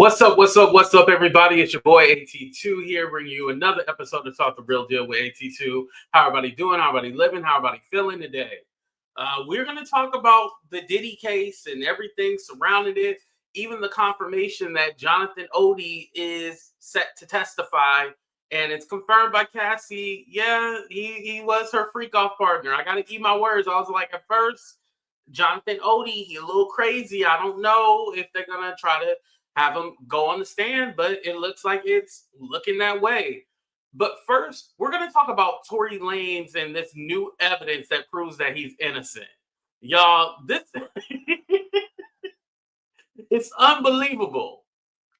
What's up? What's up? What's up, everybody? It's your boy AT2 here, bringing you another episode to Talk the Real Deal with AT2. How everybody doing? How everybody living? How everybody feeling today? We're going to talk about the Diddy case and everything surrounding it, even the confirmation that Jonathan Oddi is set to testify, and it's confirmed by Cassie. Yeah, he was her freak-off partner. I got to eat my words. I was like, at first, Jonathan Oddi, he a little crazy. I don't know if they're going to try to have him go on the stand, but it looks like it's looking that way. But first, we're going to talk about Tory Lanez and this new evidence that proves that he's innocent. Y'all, this it's unbelievable.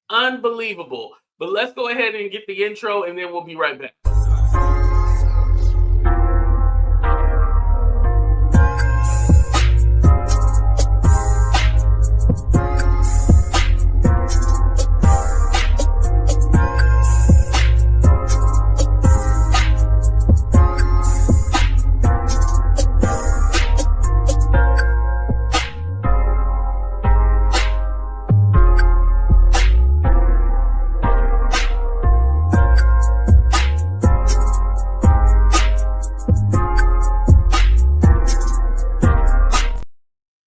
Unbelievable. But let's go ahead and get the intro, and then we'll be right back.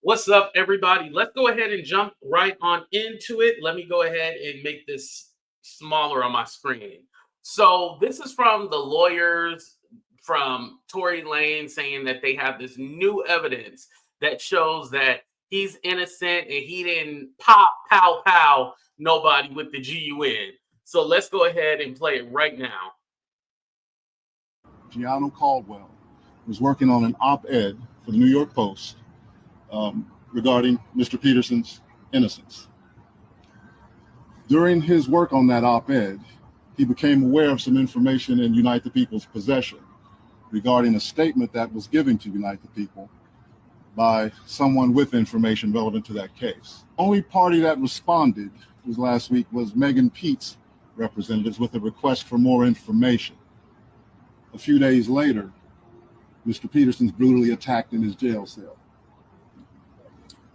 What's up, everybody? Let's go ahead and jump right on into it. Let me go ahead and make this smaller on my screen. So this is from the lawyers from Tory Lanez saying that they have this new evidence that shows that he's innocent and he didn't pow nobody with the GUN. So let's go ahead and play it right now. Gianno Caldwell was working on an op-ed for the New York Post regarding Mr. Peterson's innocence. During his work on that op-ed, he became aware of some information in Unite the People's possession regarding a statement that was given to Unite the People by someone with information relevant to that case. Only party that responded was last week was Megan Pete's representatives with a request for more information. A few days later, Mr. Peterson's brutally attacked in his jail cell.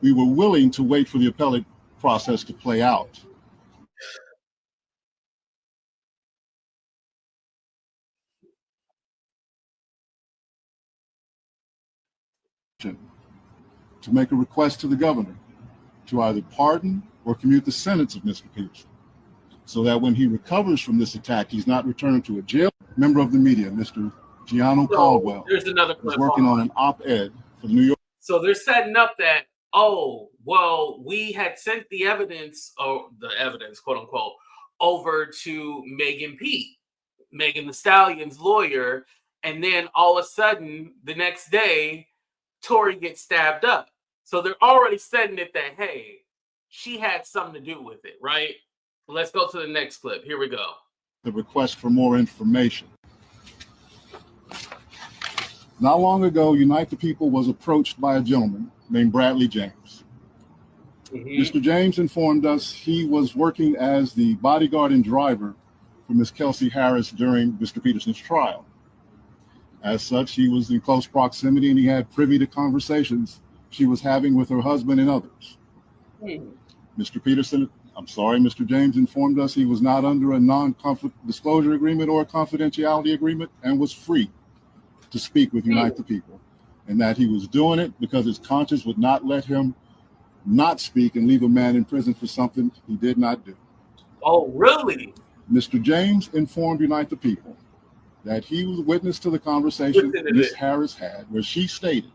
We were willing to wait for the appellate process to play out. To make a request to the governor to either pardon or commute the sentence of Mr. Peterson, so that when he recovers from this attack, he's not returned to a jail. Member of the media, Mr. Gianno Caldwell, there's another clip was working on an op-ed for the New York. So they're setting up that, oh, well, we had sent the evidence, or the evidence, quote unquote, over to Megan Thee Stallion's lawyer. And then all of a sudden, the next day, Tory gets stabbed up. So they're already setting it that, hey, she had something to do with it, right? Let's go to the next clip. Here we go. The request for more information. Not long ago, Unite the People was approached by a gentleman named Bradley James. Mr. James informed us he was working as the bodyguard and driver for Ms. Kelsie Harris during Mr. Peterson's trial. As such, he was in close proximity and he had privy to conversations she was having with her husband and others. Mr. James informed us he was not under a non-disclosure agreement or a confidentiality agreement and was free to speak with Unite the People, and that he was doing it because his conscience would not let him not speak and leave a man in prison for something he did not do. Oh, really? Mr. James informed Unite the People that he was witness to the conversation Ms. Harris had, where she stated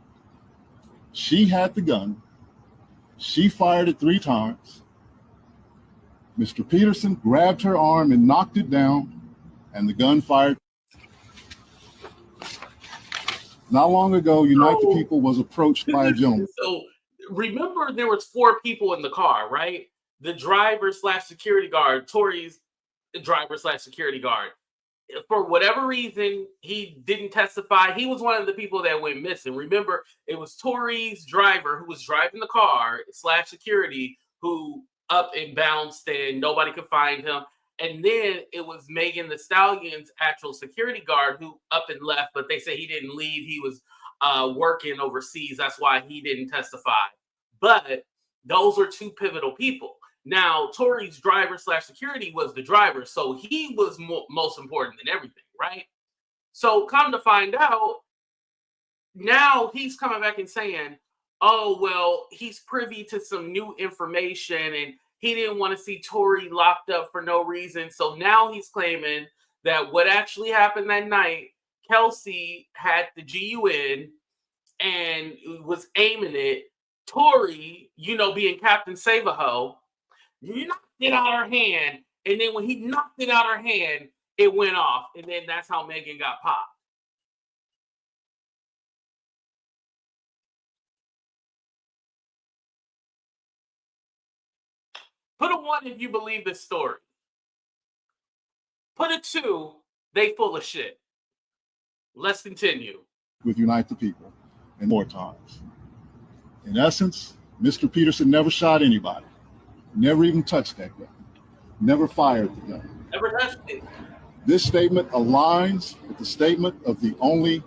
she had the gun, she fired it 3 times, Mr. Peterson grabbed her arm and knocked it down, and the gun fired. Not long ago, Unite the People was approached by a gentleman. So remember, there was 4 people in the car, right? The driver / security guard, Tory's driver / security guard. For whatever reason, he didn't testify. He was one of the people that went missing. Remember, it was Tory's driver who was driving the car / security who up and bounced and nobody could find him. And then it was Megan Thee Stallion's actual security guard who up and left, but they say he didn't leave. He was working overseas. That's why he didn't testify. But those are 2 pivotal people. Now, Tory's driver / security was the driver, so he was most important than everything, right? So come to find out, now he's coming back and saying, oh, well, he's privy to some new information and he didn't want to see Tory locked up for no reason. So now he's claiming that what actually happened that night, Kelsie had the GUN and was aiming it. Tory, being Captain Save-A-Ho, knocked it out of her hand. And then when he knocked it out of her hand, it went off. And then that's how Megan got popped. Put a 1 if you believe this story. Put a 2, they full of shit. Let's continue. With Unite the People and more times. In essence, Mr. Peterson never shot anybody, never even touched that gun, never fired the gun. Never touched it. This statement aligns with the statement of the only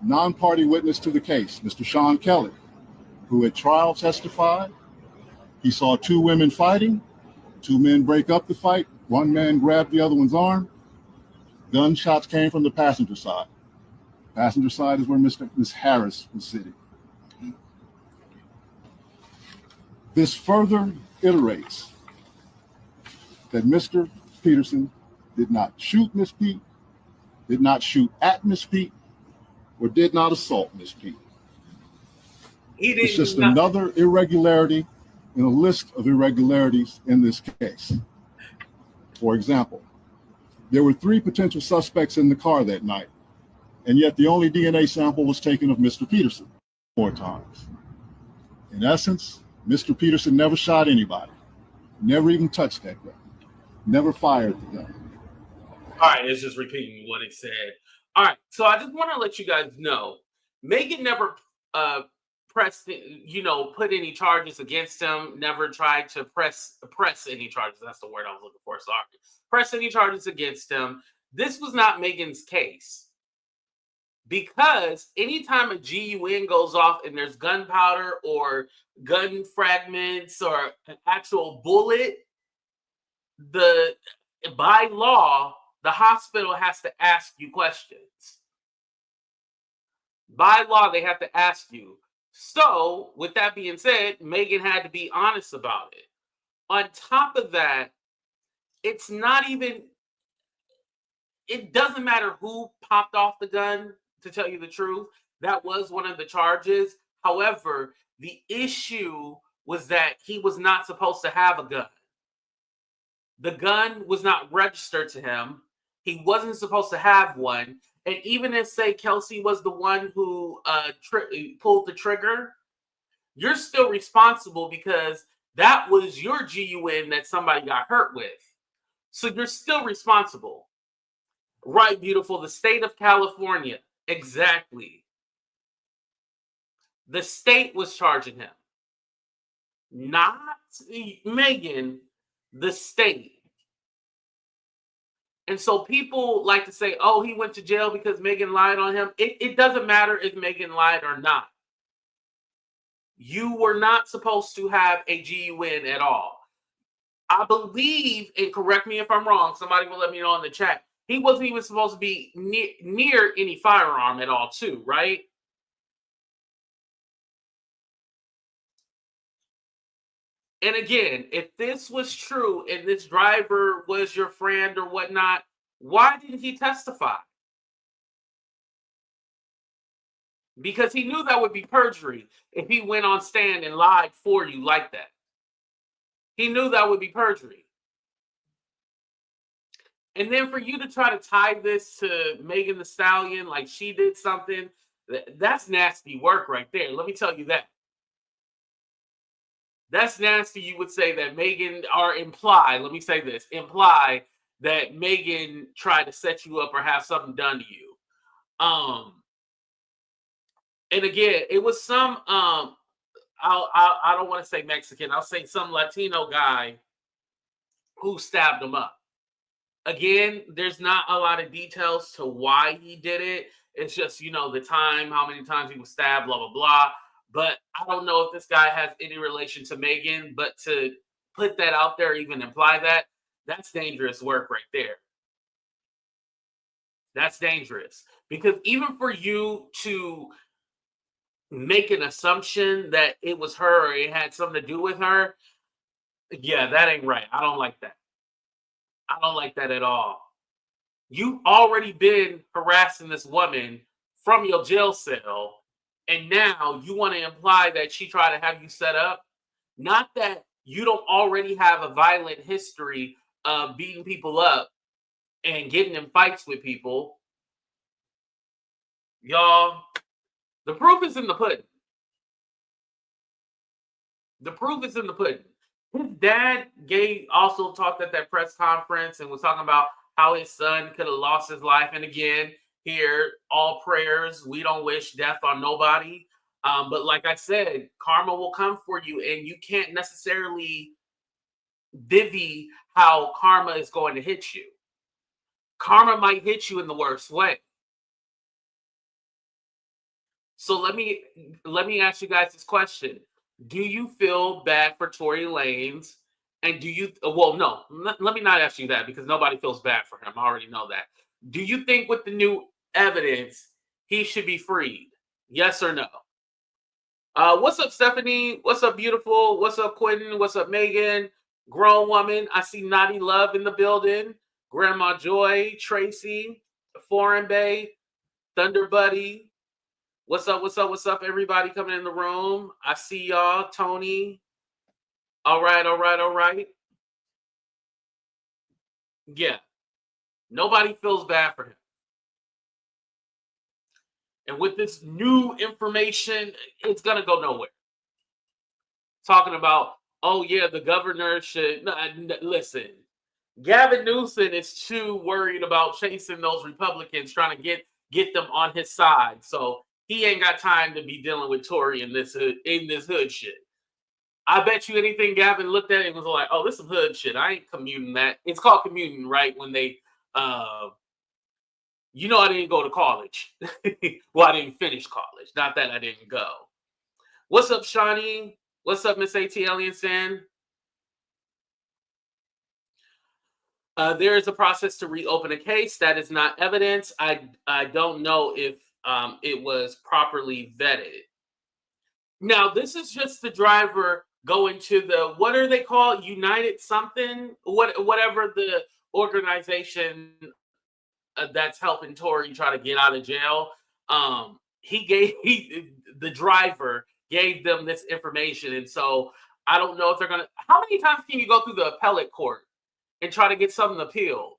non-party witness to the case, Mr. Sean Kelly, who at trial testified he saw 2 women fighting, 2 men break up the fight, 1 man grabbed the other one's arm. Gunshots came from the passenger side. Passenger side is where Miss Harris was sitting. This further iterates that Mr. Peterson did not shoot Miss Pete, did not shoot at Miss Pete, or did not assault Miss Pete. It's just another irregularity in a list of irregularities in this case. For example, there were 3 potential suspects in the car that night, and yet the only DNA sample was taken of Mr. Peterson 4 times. In essence, Mr. Peterson never shot anybody, never even touched that gun, never fired the gun. All right, it's just repeating what it said. All right, so I just want to let you guys know, Megan never put any charges against him, never tried to press any charges. That's the word I was looking for, sorry. Press any charges against him. This was not Megan's case. Because anytime a GUN goes off and there's gunpowder or gun fragments or an actual bullet, by law, the hospital has to ask you questions. By law, they have to ask you. So, with that being said, Megan had to be honest about it. On top of that, it doesn't matter who popped off the gun, to tell you the truth. That was one of the charges. However, the issue was that he was not supposed to have a gun. The gun was not registered to him. He wasn't supposed to have one. And even if, say, Kelsie was the one who pulled the trigger, you're still responsible because that was your GUN that somebody got hurt with. So you're still responsible. Right, beautiful. The state of California. Exactly. The state was charging him. Not Megan, the state. And so people like to say, oh, he went to jail because Megan lied on him. It doesn't matter if Megan lied or not. You were not supposed to have a GUN at all. I believe, and correct me if I'm wrong, somebody will let me know in the chat, he wasn't even supposed to be near any firearm at all, too, right? And again, if this was true and this driver was your friend or whatnot, why didn't he testify? Because he knew that would be perjury if he went on stand and lied for you like that. He knew that would be perjury. And then for you to try to tie this to Megan Thee Stallion like she did something, that's nasty work right there. Let me tell you that. That's nasty. You would say that Megan, or imply, let me say this, imply that Megan tried to set you up or have something done to you. And again, it was some, I don't want to say Mexican, I'll say some Latino guy who stabbed him up. Again, there's not a lot of details to why he did it. It's just, the time, how many times he was stabbed, blah, blah, blah. But I don't know if this guy has any relation to Megan, but to put that out there, even imply that, that's dangerous work right there. That's dangerous. Because even for you to make an assumption that it was her or it had something to do with her, yeah, that ain't right. I don't like that. I don't like that at all. You've already been harassing this woman from your jail cell, and now you want to imply that she tried to have you set up. Not that you don't already have a violent history of beating people up and getting in fights with people. Y'all, the proof is in the pudding. The proof is in the pudding. His dad also talked at that press conference and was talking about how his son could have lost his life. And again, here, all prayers. We don't wish death on nobody. But like I said, karma will come for you, and you can't necessarily divvy how karma is going to hit you. Karma might hit you in the worst way. So let me ask you guys this question. Do you feel bad for Tory Lanez? And do you, well, no, let me not ask you that because nobody feels bad for him. I already know that. Do you think with the new evidence, he should be freed? Yes or no? What's up, Stephanie? What's up, beautiful? What's up, Quentin? What's up, Megan? Grown woman. I see Naughty Love in the building. Grandma Joy, Tracy, Foreign Bay, Thunder Buddy. What's up? What's up? What's up? Everybody coming in the room. I see y'all. Tony. All right. All right. All right. Yeah. Nobody feels bad for him. And with this new information, it's going to go nowhere. Talking about, oh, yeah, the governor should. Listen, Gavin Newsom is too worried about chasing those Republicans, trying to get them on his side. So he ain't got time to be dealing with Tory in this hood shit. I bet you anything Gavin looked at it and was like, oh, this is some hood shit. I ain't commuting that. It's called commuting, right? When they, I didn't go to college. Well, I didn't finish college. Not that I didn't go. What's up, Shawnee? What's up, Miss AT Alien San? There is a process to reopen a case. That is not evidence. I don't know if it was properly vetted. Now, this is just the driver going to the, what are they called? United something? Whatever the organization that's helping Tory try to get out of jail. The driver gave them this information. And so I don't know if they're going to, how many times can you go through the appellate court and try to get something appealed?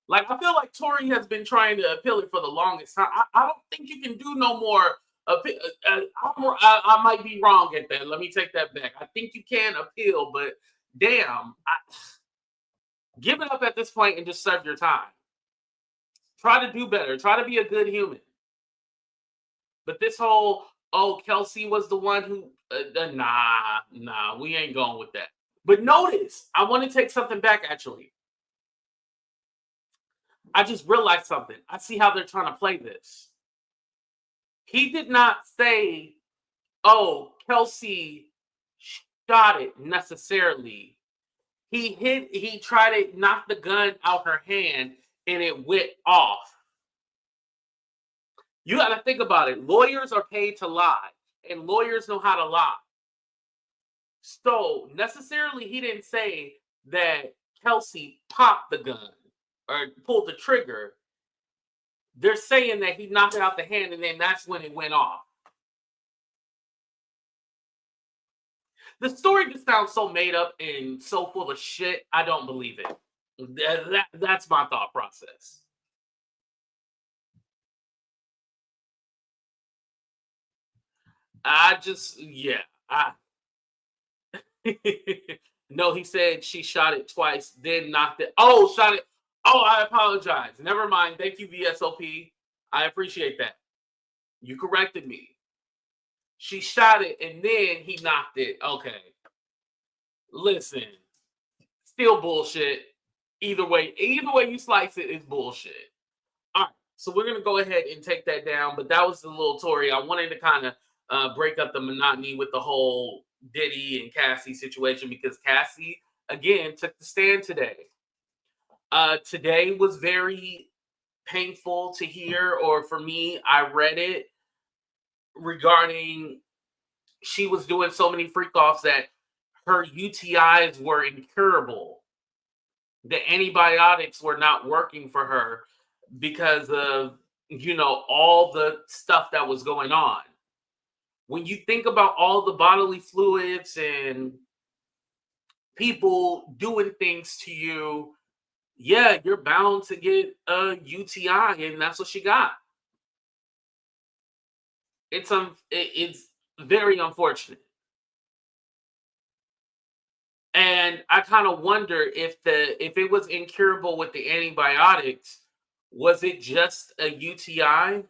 Like, I feel like Tory has been trying to appeal it for the longest time. I don't think you can do no more. I might be wrong at that. Let me take that back. I think you can appeal, but damn, give it up at this point and just serve your time. Try to do better. Try to be a good human. But this whole, oh, Kelsie was the one who, nah, we ain't going with that. But notice, I want to take something back, actually. I just realized something. I see how they're trying to play this. He did not say, oh, Kelsie shot it necessarily. He tried to knock the gun out her hand and it went off. You got to think about it. Lawyers are paid to lie, and lawyers know how to lie. So necessarily he didn't say that Kelsie popped the gun or pulled the trigger. They're saying that he knocked it out the hand and then that's when it went off. The story just sounds so made up and so full of shit. I don't believe it. That's my thought process. No, he said she shot it twice, then knocked it. Oh, shot it. Oh, I apologize. Never mind. Thank you, VSOP. I appreciate that. You corrected me. She shot it and then he knocked it. Okay. Listen, still bullshit. Either way you slice it is bullshit. All right. So we're going to go ahead and take that down. But that was the little Tory. I wanted to kind of break up the monotony with the whole Diddy and Cassie situation because Cassie again took the stand today. Today was very painful to hear, or for me, I read it regarding she was doing so many freak offs that her UTIs were incurable. The antibiotics were not working for her because of, all the stuff that was going on. When you think about all the bodily fluids and people doing things to you, yeah, you're bound to get a UTI, and that's what she got. It's very unfortunate. And I kind of wonder if it was incurable with the antibiotics, was it just a UTI?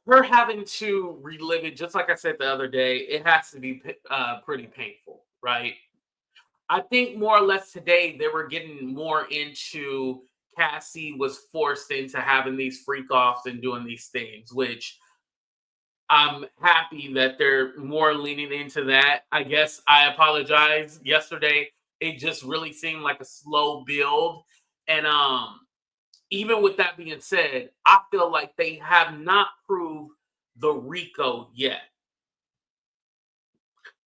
Her having to relive it, just like I said the other day, it has to be pretty painful, right? I think more or less today they were getting more into Cassie was forced into having these freak offs and doing these things, which I'm happy that they're more leaning into that. I guess I apologize. Yesterday, it just really seemed like a slow build. And even with that being said, I feel like they have not proved the RICO yet.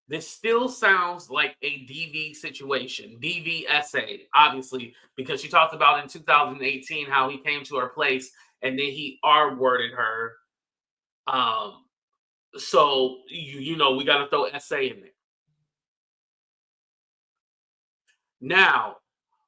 This still sounds like a DV situation, DVSA, obviously, because she talked about in 2018 how he came to her place and then he R-worded her. So we got to throw SA in there. Now,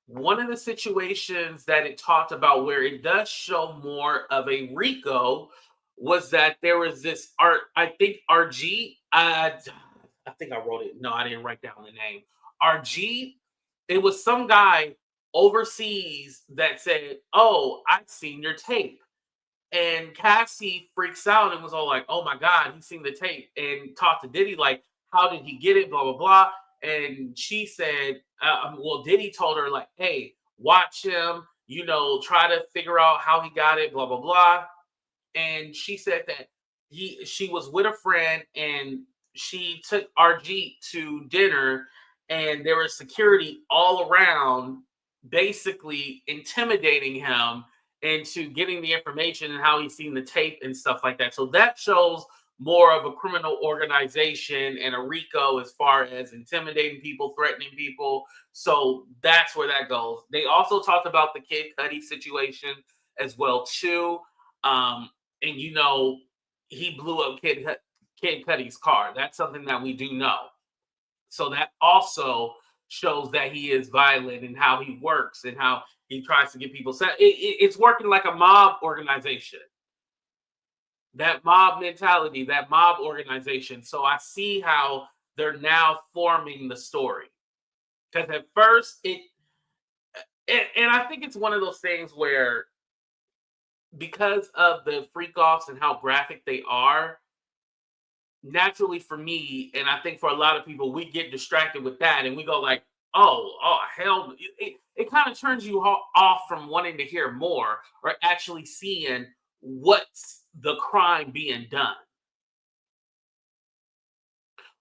one of the situations that it talked about where it does show more of a RICO was that there was this I think RG. I think I wrote it. No, I didn't write down the name. RG. It was some guy overseas that said, "Oh, I've seen your tape." And Cassie freaks out and was all like, "Oh my God, he's seen the tape," and talked to Diddy like, "How did he get it?" Blah blah blah. And she said, "Well, Diddy told her like, hey, watch him. Try to figure out how he got it." Blah blah blah. And she said that she was with a friend and she took RG to dinner, and there was security all around, basically intimidating him into getting the information and how he's seen the tape and stuff like that. So that shows more of a criminal organization and a RICO as far as intimidating people, threatening people. So that's where that goes. They also talked about the Kid Cudi situation as well too. And he blew up Kid Cudi's car. That's something that we do know. So that also shows that he is violent and how he works and how he tries to get people set. It's working like a mob organization. That mob mentality, that mob organization. So I see how they're now forming the story. Because at first and I think it's one of those things where because of the freak offs and how graphic they are, naturally for me, and I think for a lot of people, we get distracted with that and we go like, oh hell, it kind of turns you off from wanting to hear more or actually seeing what's the crime being done.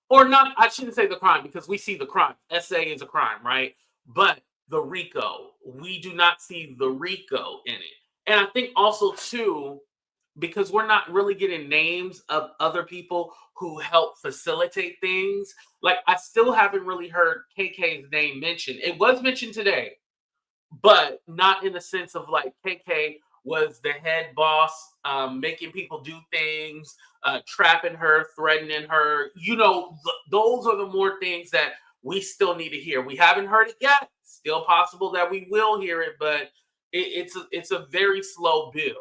Or not, I shouldn't say the crime because we see the crime. SA is a crime, right? But the RICO, we do not see the RICO in it. And I think also too, because we're not really getting names of other people who help facilitate things. Like I still haven't really heard KK's name mentioned. It was mentioned today, but not in the sense of like KK was the head boss, making people do things, trapping her, threatening her. Those are the more things that we still need to hear. We haven't heard it yet. Still possible that we will hear it, but it's a very slow build.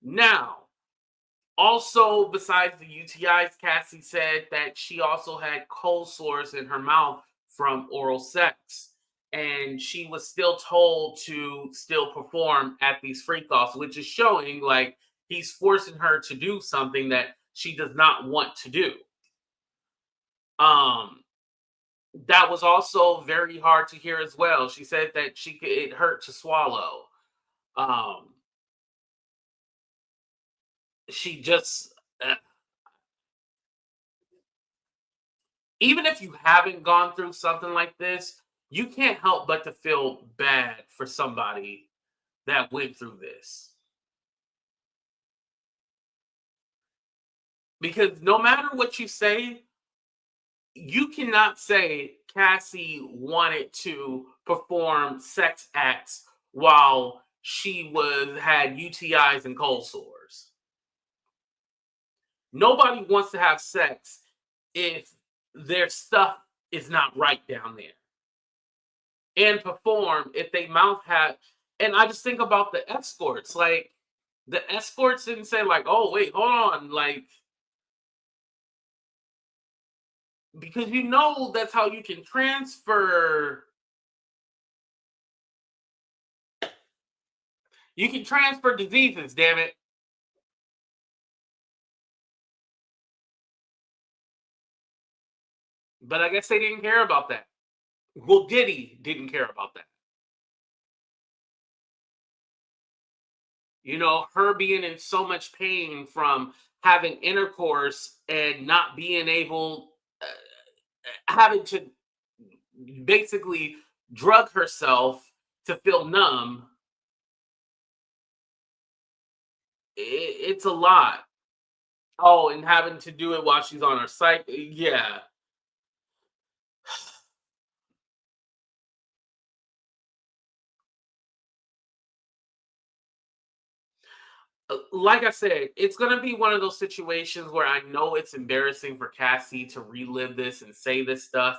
Now, also besides the UTIs, Cassie said that she also had cold sores in her mouth from oral sex. And she was still told to still perform at these freak offs, which is showing like he's forcing her to do something that she does not want to do. That was also very hard to hear as well. She said that it hurt to swallow. she just, even if you haven't gone through something like this, you can't help but to feel bad for somebody that went through this. Because no matter what you say, you cannot say Cassie wanted to perform sex acts while she had UTIs and cold sores. Nobody wants to have sex if their stuff is not right down there. And perform if they mouth had. And I just think about the escorts. Like, the escorts didn't say, like, oh, wait, hold on. Like, because you know that's how you can transfer. You can transfer diseases, damn it. But I guess they didn't care about that. Well, Diddy didn't care about that. You know, her being in so much pain from having intercourse and not being able, having to basically drug herself to feel numb. It's a lot. Oh, and having to do it while she's on her site. Yeah. Like I said, it's going to be one of those situations where I know it's embarrassing for Cassie to relive this and say this stuff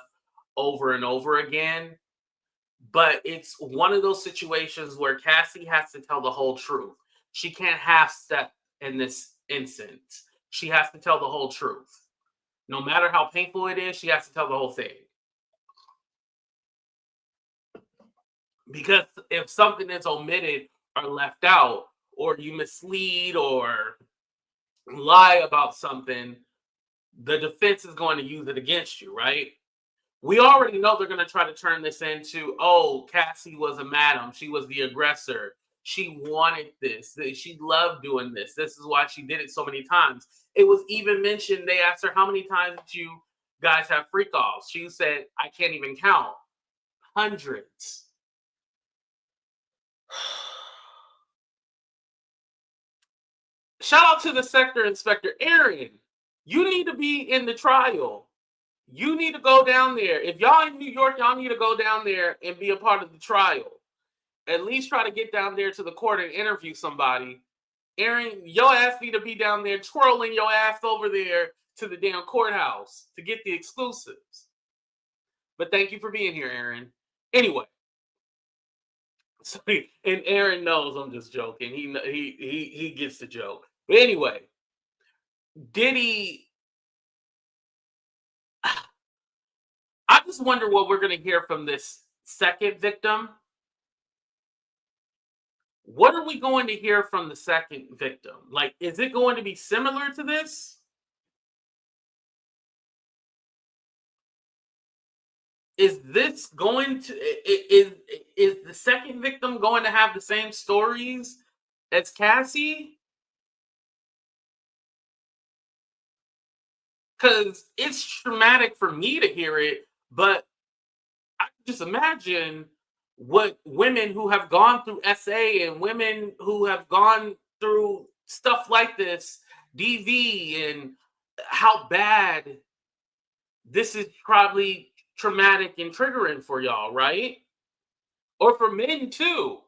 over and over again. But it's one of those situations where Cassie has to tell the whole truth. She can't half step in this instance. She has to tell the whole truth. No matter how painful it is, she has to tell the whole thing. Because if something is omitted or left out, or you mislead or lie about something, the defense is going to use it against you, right? We already know they're going to try to turn this into, oh, Cassie was a madam. She was the aggressor. She wanted this. She loved doing this. This is why she did it so many times. It was even mentioned, they asked her, how many times did you guys have freak-offs? She said, I can't even count. Hundreds. Shout out to the sector inspector. Aaron, you need to be in the trial. You need to go down there. If y'all in New York, y'all need to go down there and be a part of the trial. At least try to get down there to the court and interview somebody. Aaron, your ass need to be down there twirling your ass over there to the damn courthouse to get the exclusives. But thank you for being here, Aaron. Anyway. So, and Aaron knows I'm just joking. He gets the joke. But anyway, Diddy, I just wonder what we're going to hear from this second victim. What are we going to hear from the second victim? Like, is it going to be similar to this? Is this going to, is the second victim going to have the same stories as Cassie? Because it's traumatic for me to hear it, but I can just imagine what women who have gone through SA and women who have gone through stuff like this, DV, and how bad this is probably traumatic and triggering for y'all, right? Or for men too.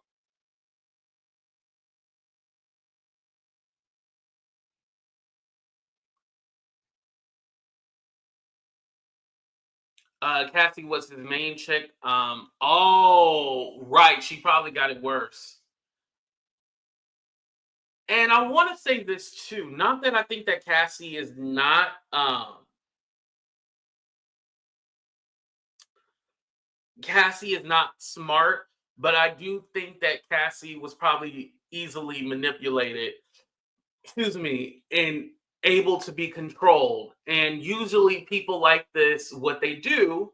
Cassie was his main chick. Oh, right. She probably got it worse. And I want to say this too. Not that I think that Cassie is not Cassie is not smart, but I do think that Cassie was probably easily manipulated, excuse me, and able to be controlled. And usually people like this, what they do,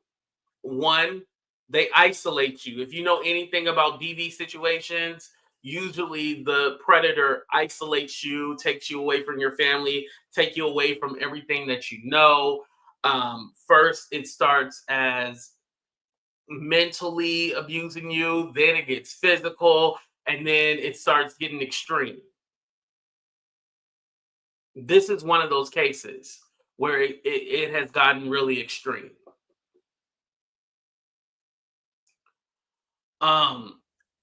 one, they isolate you. If you know anything about DV situations, usually the predator isolates you, takes you away from your family, take you away from everything that you know. First, it starts as mentally abusing you, then it gets physical, and then it starts getting extreme. This is one of those cases where it has gotten really extreme.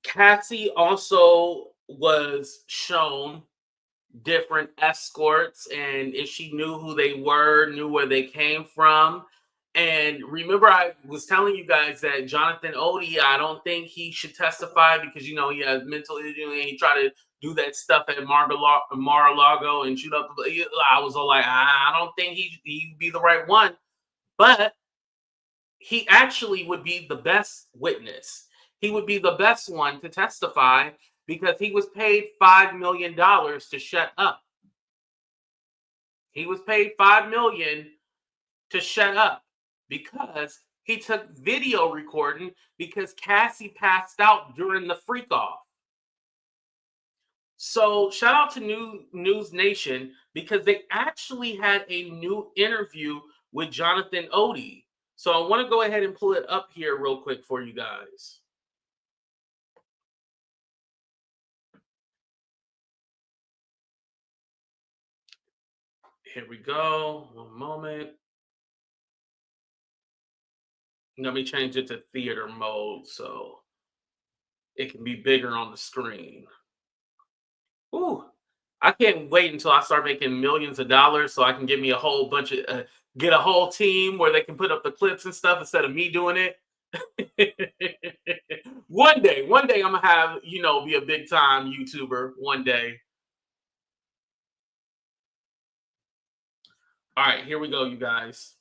Cassie also was shown different escorts, and if she knew who they were, knew where they came from. And remember, I was telling you guys that Jonathan Oddi, I don't think he should testify because, you know, he has mental issues and he tried to do that stuff at Mar-a-Lago and shoot up. I was all like, I don't think he'd be the right one. But he actually would be the best witness. He would be the best one to testify because he was paid $5 million to shut up. He was paid $5 million to shut up because he took video recording because Cassie passed out during the freak-off. So shout out to News Nation because they actually had a new interview with Jonathan Oddi. So I want to go ahead and pull it up here real quick for you guys. Here we go. One moment. Let me change it to theater mode so it can be bigger on the screen. Ooh, I can't wait until I start making millions of dollars so I can get me a whole bunch of, get a whole team where they can put up the clips and stuff instead of me doing it. One day I'm gonna have, you know, be a big time YouTuber one day. All right, here we go, you guys.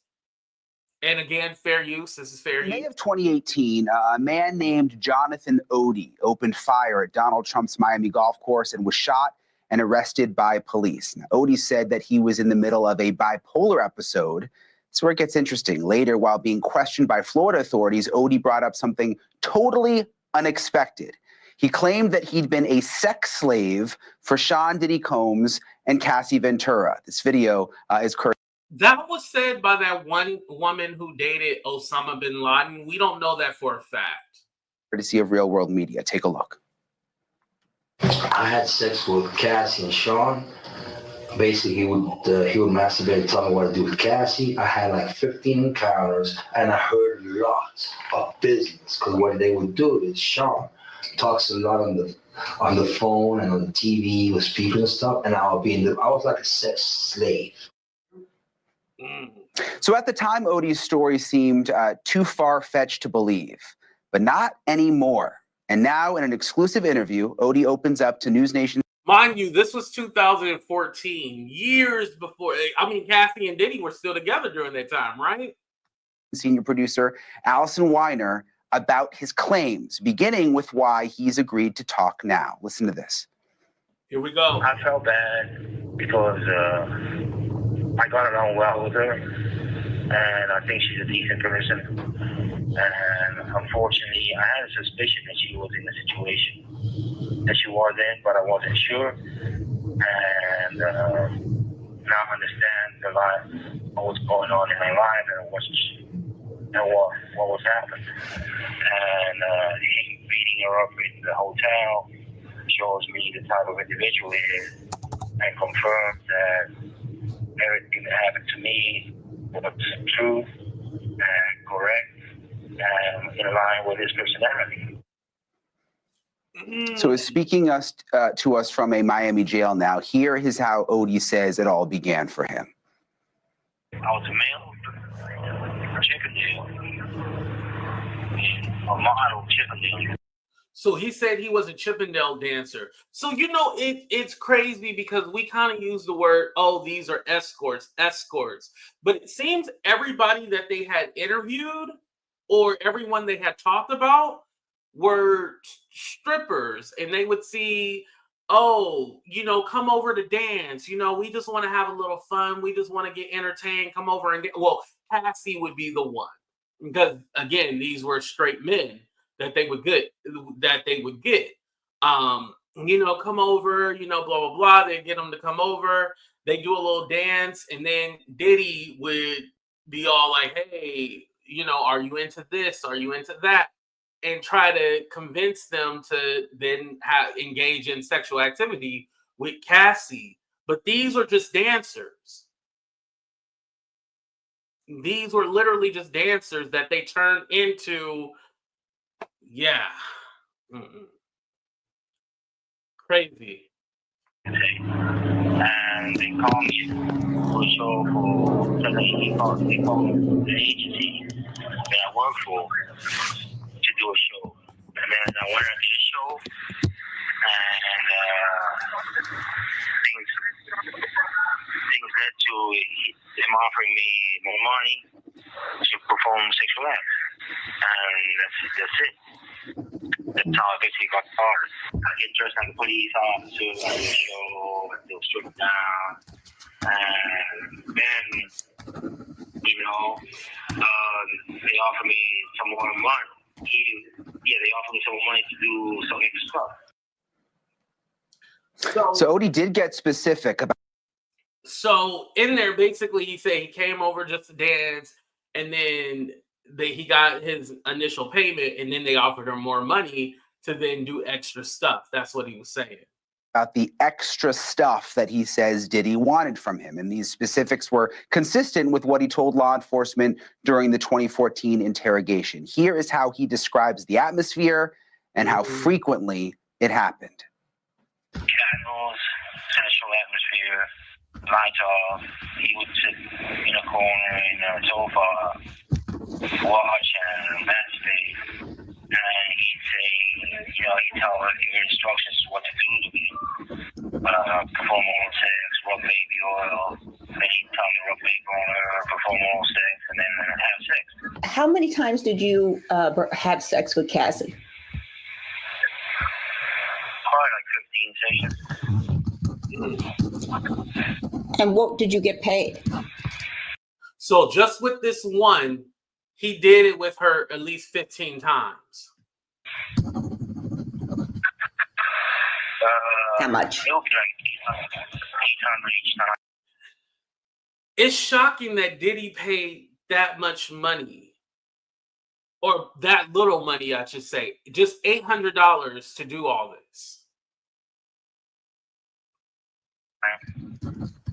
And again, fair use. This is fair use. In May of 2018, a man named Jonathan Oddi opened fire at Donald Trump's Miami golf course and was shot and arrested by police. Now, Oddi said that he was in the middle of a bipolar episode. That's where it gets interesting. Later, while being questioned by Florida authorities, Oddi brought up something totally unexpected. He claimed that he'd been a sex slave for Sean Diddy Combs and Cassie Ventura. This video is currently. That was said by that one woman who dated Osama bin Laden. We don't know that for a fact. Courtesy of Real World Media. Take a look. I had sex with Cassie and Sean. Basically, he would masturbate and tell me what to do with Cassie. I had like 15 encounters, and I heard lots of business. Because what they would do is Sean talks a lot on the phone and on the TV with speakers and stuff, and I was like a sex slave. So at the time, Oddi's story seemed too far-fetched to believe, but not anymore. And now, in an exclusive interview, Oddi opens up to News Nation. Mind you, this was 2014, years before. I mean, Cassie and Diddy were still together during that time, right? Senior producer Allison Weiner about his claims, beginning with why he's agreed to talk now. Listen to this. Here we go. I felt bad because I got along well with her, and I think she's a decent person. And unfortunately, I had a suspicion that she was in a situation that she was in, but I wasn't sure. And now I understand what was going on in my life and what was happening. And him beating her up in the hotel shows me the type of individual he is, and confirms that everything that happened to me was true and correct and in line with his personality. So is speaking to us from a Miami jail now. Here is how Oddi says it all began for him. I was a male Chippendale, a model Chippendale. So he said he was a Chippendale dancer. So, you know, it's crazy because we kind of use the word, oh, these are escorts. But it seems everybody that they had interviewed or everyone they had talked about were strippers. And they would see, oh, you know, come over to dance. You know, we just want to have a little fun. We just want to get entertained. Come over and dance. Well, Cassie would be the one. Because, again, these were straight men that they would get. come over, blah, blah, blah. They get them to come over. They do a little dance. And then Diddy would be all like, hey, are you into this? Are you into that? And try to convince them to then engage in sexual activity with Cassie. But these are just dancers. These were literally just dancers that they turned into, crazy. And they call me for a show for they call me the agency that I work for to do a show. And then I went and did a show, and things led to them offering me more money to perform sexual acts. And that's it. That's how I basically got started. I get dressed like a police officer, I do a show, I do a strip down, and then, they offer me some more money. They offer me some more money to do some extra stuff. So Oddi did get specific about. So in there, basically, he said he came over just to dance, and then he got his initial payment, and then they offered him more money to then do extra stuff. That's what he was saying. About the extra stuff that he says Diddy wanted from him. And these specifics were consistent with what he told law enforcement during the 2014 interrogation. Here is how he describes the atmosphere and how frequently it happened. Candles, sensual atmosphere, lights off. He would sit in a corner in a sofa, watch and masturbate. And he'd say, he'd tell her instructions what to do to me. Perform oral sex, rub baby oil. Then he'd tell me rub baby on her, perform oral sex, and then have sex. How many times did you have sex with Cassie? Probably like 15 sessions. And what did you get paid? So just with this one, he did it with her at least 15 times. How much? It would be like 800 each time. It's shocking that Diddy paid that much money, or that little money, I should say, just $800 to do all this.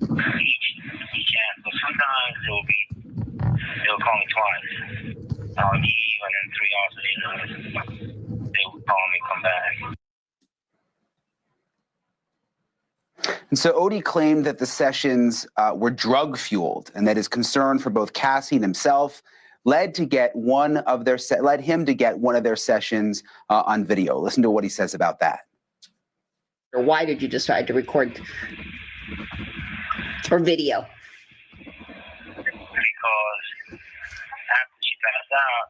Each act, but sometimes they'll call me twice. I'll leave, and then 3 hours later, they will call me, come back. And so Oddi claimed that the sessions were drug-fueled, and that his concern for both Cassie and himself led him to get one of their sessions on video. Listen to what he says about that. Or why did you decide to record or video? Because after she passed out,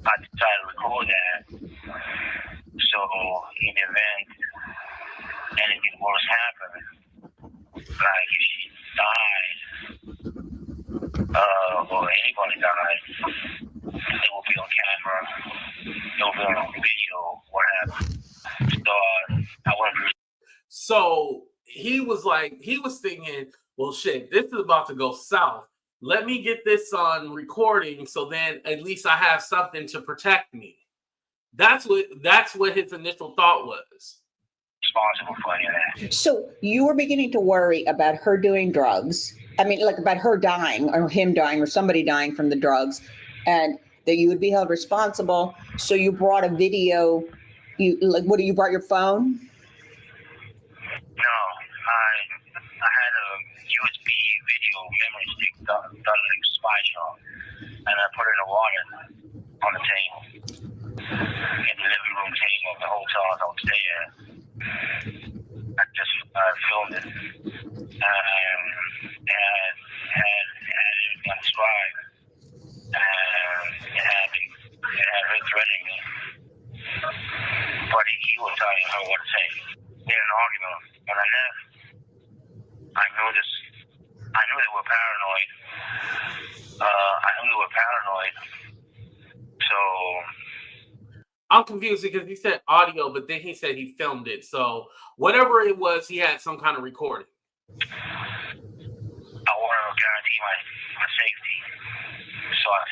I decided to record that. So in the event anything worse happened, like if she died, or anybody died, it will be on camera, it will be on video, what happened. So I wanted to. So he was thinking, well, shit, this is about to go south. Let me get this on recording, so then at least I have something to protect me. That's what his initial thought was. Responsible for any of that. So you were beginning to worry about her doing drugs. I mean, like about her dying or him dying or somebody dying from the drugs, and that you would be held responsible. So you brought a video. You brought your phone? No, I had a USB video memory stick done like spy shot, and I put it in the water on the table, in the living room table of the hotel I was upstairs. I just filmed it, and it had everything described, and it had her threatening me, but he was telling her what to say. We had an argument. When I left, I knew they were paranoid. So I'm confused because he said audio, but then he said he filmed it. So whatever it was, he had some kind of recording. I want to guarantee my safety. So I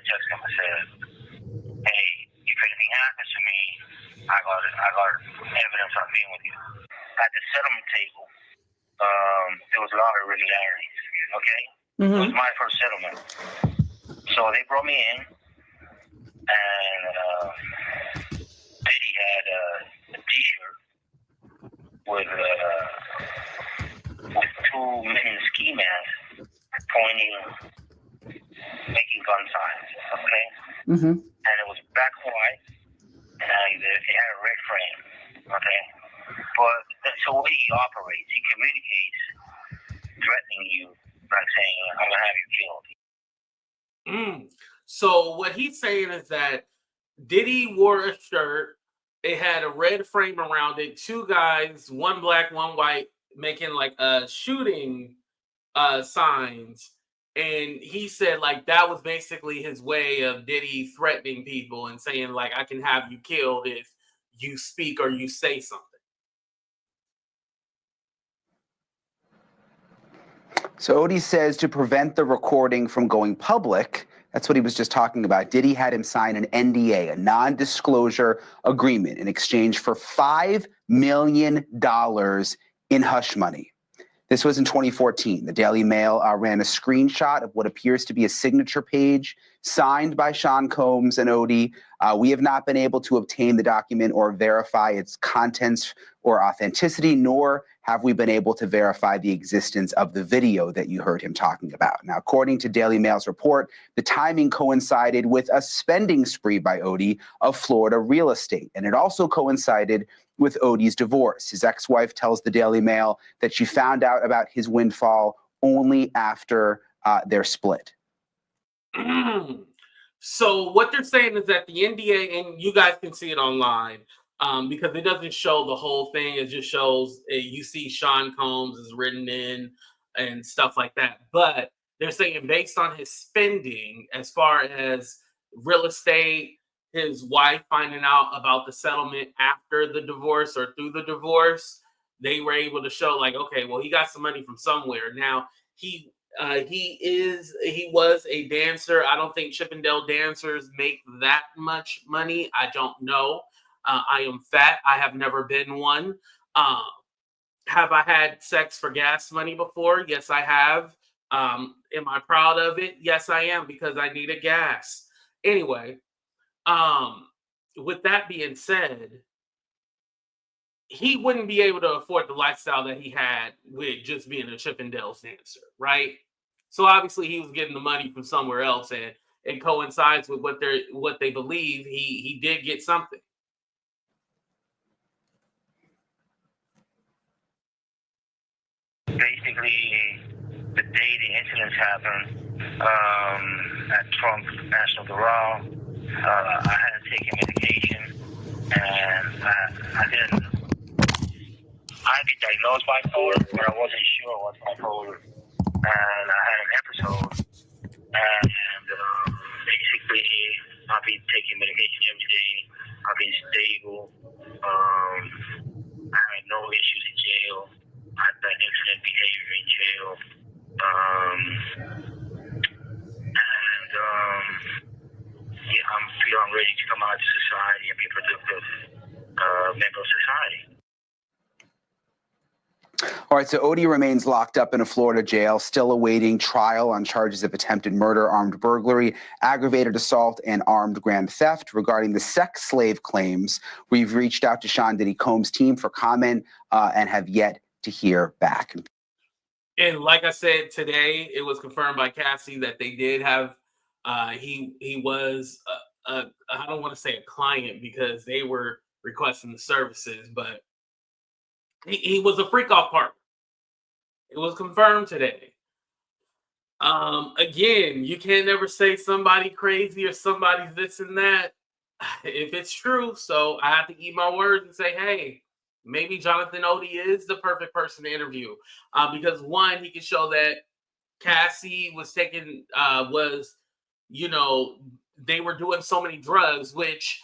texted him. I said, hey, if anything happens to me, I got evidence I'm being with you. At the settlement table, there was a lot of irregularities. Okay, It was my first settlement. So they brought me in, and Diddy had a T-shirt with two men in ski masks pointing, making gun signs. Okay, and it was black and white, and it had a red frame. Okay, but that's the way he operates. He communicates, threatening you, like saying, "I'm gonna have you killed." So what he's saying is that Diddy wore a shirt. It had a red frame around it. Two guys, one black, one white, making like shooting signs. And he said like that was basically his way of Diddy threatening people and saying like I can have you killed if you speak or you say something. So Oddi says to prevent the recording from going public, that's what he was just talking about, Diddy had him sign an NDA, a non-disclosure agreement, in exchange for $5 million in hush money. This was in 2014. The Daily Mail ran a screenshot of what appears to be a signature page signed by Sean Combs and Oddi. We have not been able to obtain the document or verify its contents or authenticity, nor have we been able to verify the existence of the video that you heard him talking about. Now, according to Daily Mail's report, the timing coincided with a spending spree by Oddi of Florida real estate, and it also coincided with Oddi's divorce. His ex-wife tells the Daily Mail that she found out about his windfall only after their split. So what they're saying is that the NDA, and you guys can see it online, because it doesn't show the whole thing. It just shows you see Sean Combs is written in and stuff like that. But they're saying based on his spending, as far as real estate, his wife finding out about the settlement after the divorce or through the divorce, they were able to show like, okay, well, he got some money from somewhere. Now he was a dancer. I don't think Chippendale dancers make that much money. I don't know. I am fat. I have never been one. Have I had sex for gas money before? Yes, I have. Am I proud of it? Yes, I am, because I needed gas. Anyway, with that being said, he wouldn't be able to afford the lifestyle that he had with just being a Chippendales dancer, right? So obviously he was getting the money from somewhere else, and it coincides with what they believe he did get something. Basically, the day the incidents happened at Trump National Doral, I had taken medication, and I didn't. I'd be diagnosed bipolar, but I wasn't sure what bipolar. And I had an episode, and basically, I've been taking medication every day. I've been stable. I had no issues in jail. I've done excellent behavior in jail. Yeah, I'm feeling ready to come out to society and be a productive member of society. All right, so Oddi remains locked up in a Florida jail, still awaiting trial on charges of attempted murder, armed burglary, aggravated assault, and armed grand theft. Regarding the sex slave claims, we've reached out to Sean Diddy Combs' team for comment and have yet to hear back. And like I said today, it was confirmed by Cassie that they did have, he was, I don't want to say a client because they were requesting the services, but he was a FREAKOFF partner. It was confirmed today. Again, you can't never say somebody crazy or somebody's this and that if it's true. So I have to eat my words and say, hey, maybe Jonathan Oddi is the perfect person to interview. Because one, he can show that Cassie was they were doing so many drugs, which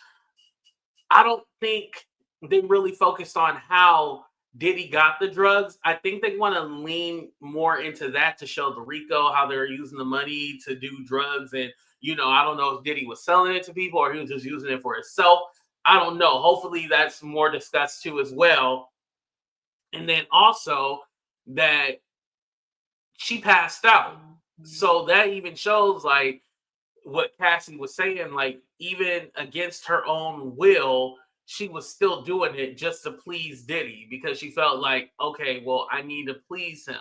I don't think they really focused on how Diddy got the drugs. I think they want to lean more into that to show the RICO, how they're using the money to do drugs. And, I don't know if Diddy was selling it to people or he was just using it for himself. I don't know. Hopefully that's more discussed too as well. And then also that she passed out. So that even shows like what Cassie was saying, like even against her own will, she was still doing it just to please Diddy because she felt like, okay, well, I need to please him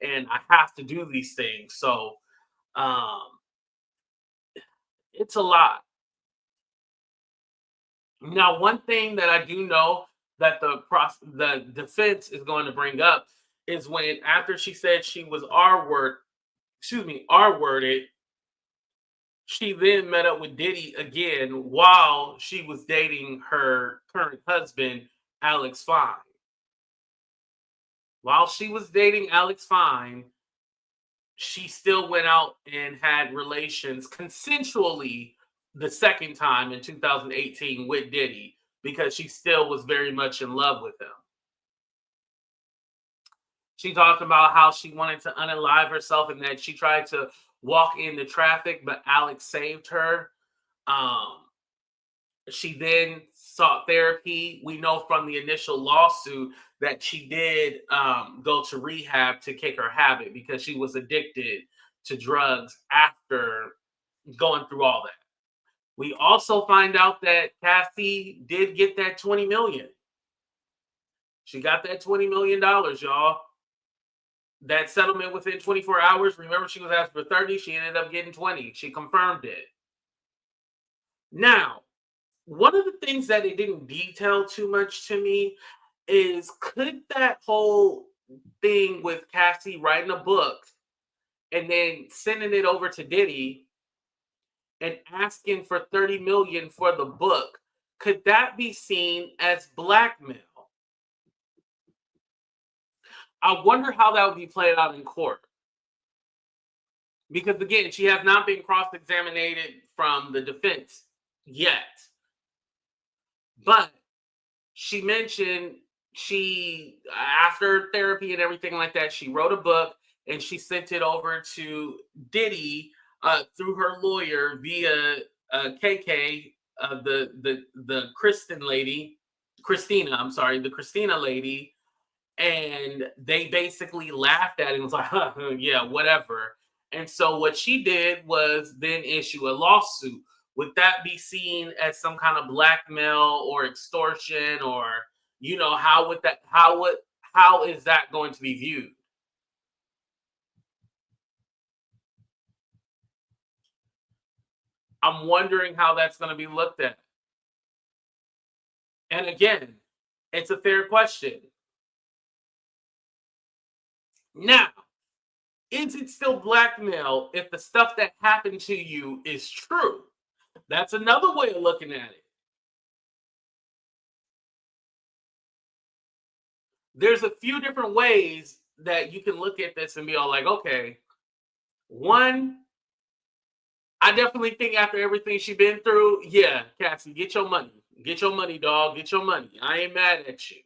and I have to do these things. So it's a lot. Now, one thing that I do know that the defense is going to bring up is when after she said she was R-worded, she then met up with Diddy again while she was dating her current husband, Alex Fine. While she was dating Alex Fine, she still went out and had relations consensually the second time in 2018 with Diddy because she still was very much in love with him. She talked about how she wanted to unalive herself and that she tried to walk into traffic, but Alex saved her. She then sought therapy. We know from the initial lawsuit that she did go to rehab to kick her habit because she was addicted to drugs after going through all that. We also find out that Cassie did get that $20 million. She got that $20 million, y'all. That settlement within 24 hours. Remember, she was asked for 30. She ended up getting 20. She confirmed it. Now, one of the things that it didn't detail too much to me is could that whole thing with Cassie writing a book and then sending it over to Diddy and asking for 30 million for the book, could that be seen as blackmail? I wonder how that would be played out in court. Because again, she has not been cross-examined from the defense yet. But she mentioned after therapy and everything like that, she wrote a book and she sent it over to Diddy through her lawyer via KK, the Christina lady. And they basically laughed at it and was like, yeah, whatever. And so what she did was then issue a lawsuit. Would that be seen as some kind of blackmail or extortion, or how is that going to be viewed? I'm wondering how that's going to be looked at. And again, it's a fair question. Now, is it still blackmail if the stuff that happened to you is true? That's another way of looking at it. There's a few different ways that you can look at this and be all like, okay, one, I definitely think after everything she's been through, yeah, Cassie, get your money. Get your money, dog. Get your money. I ain't mad at you.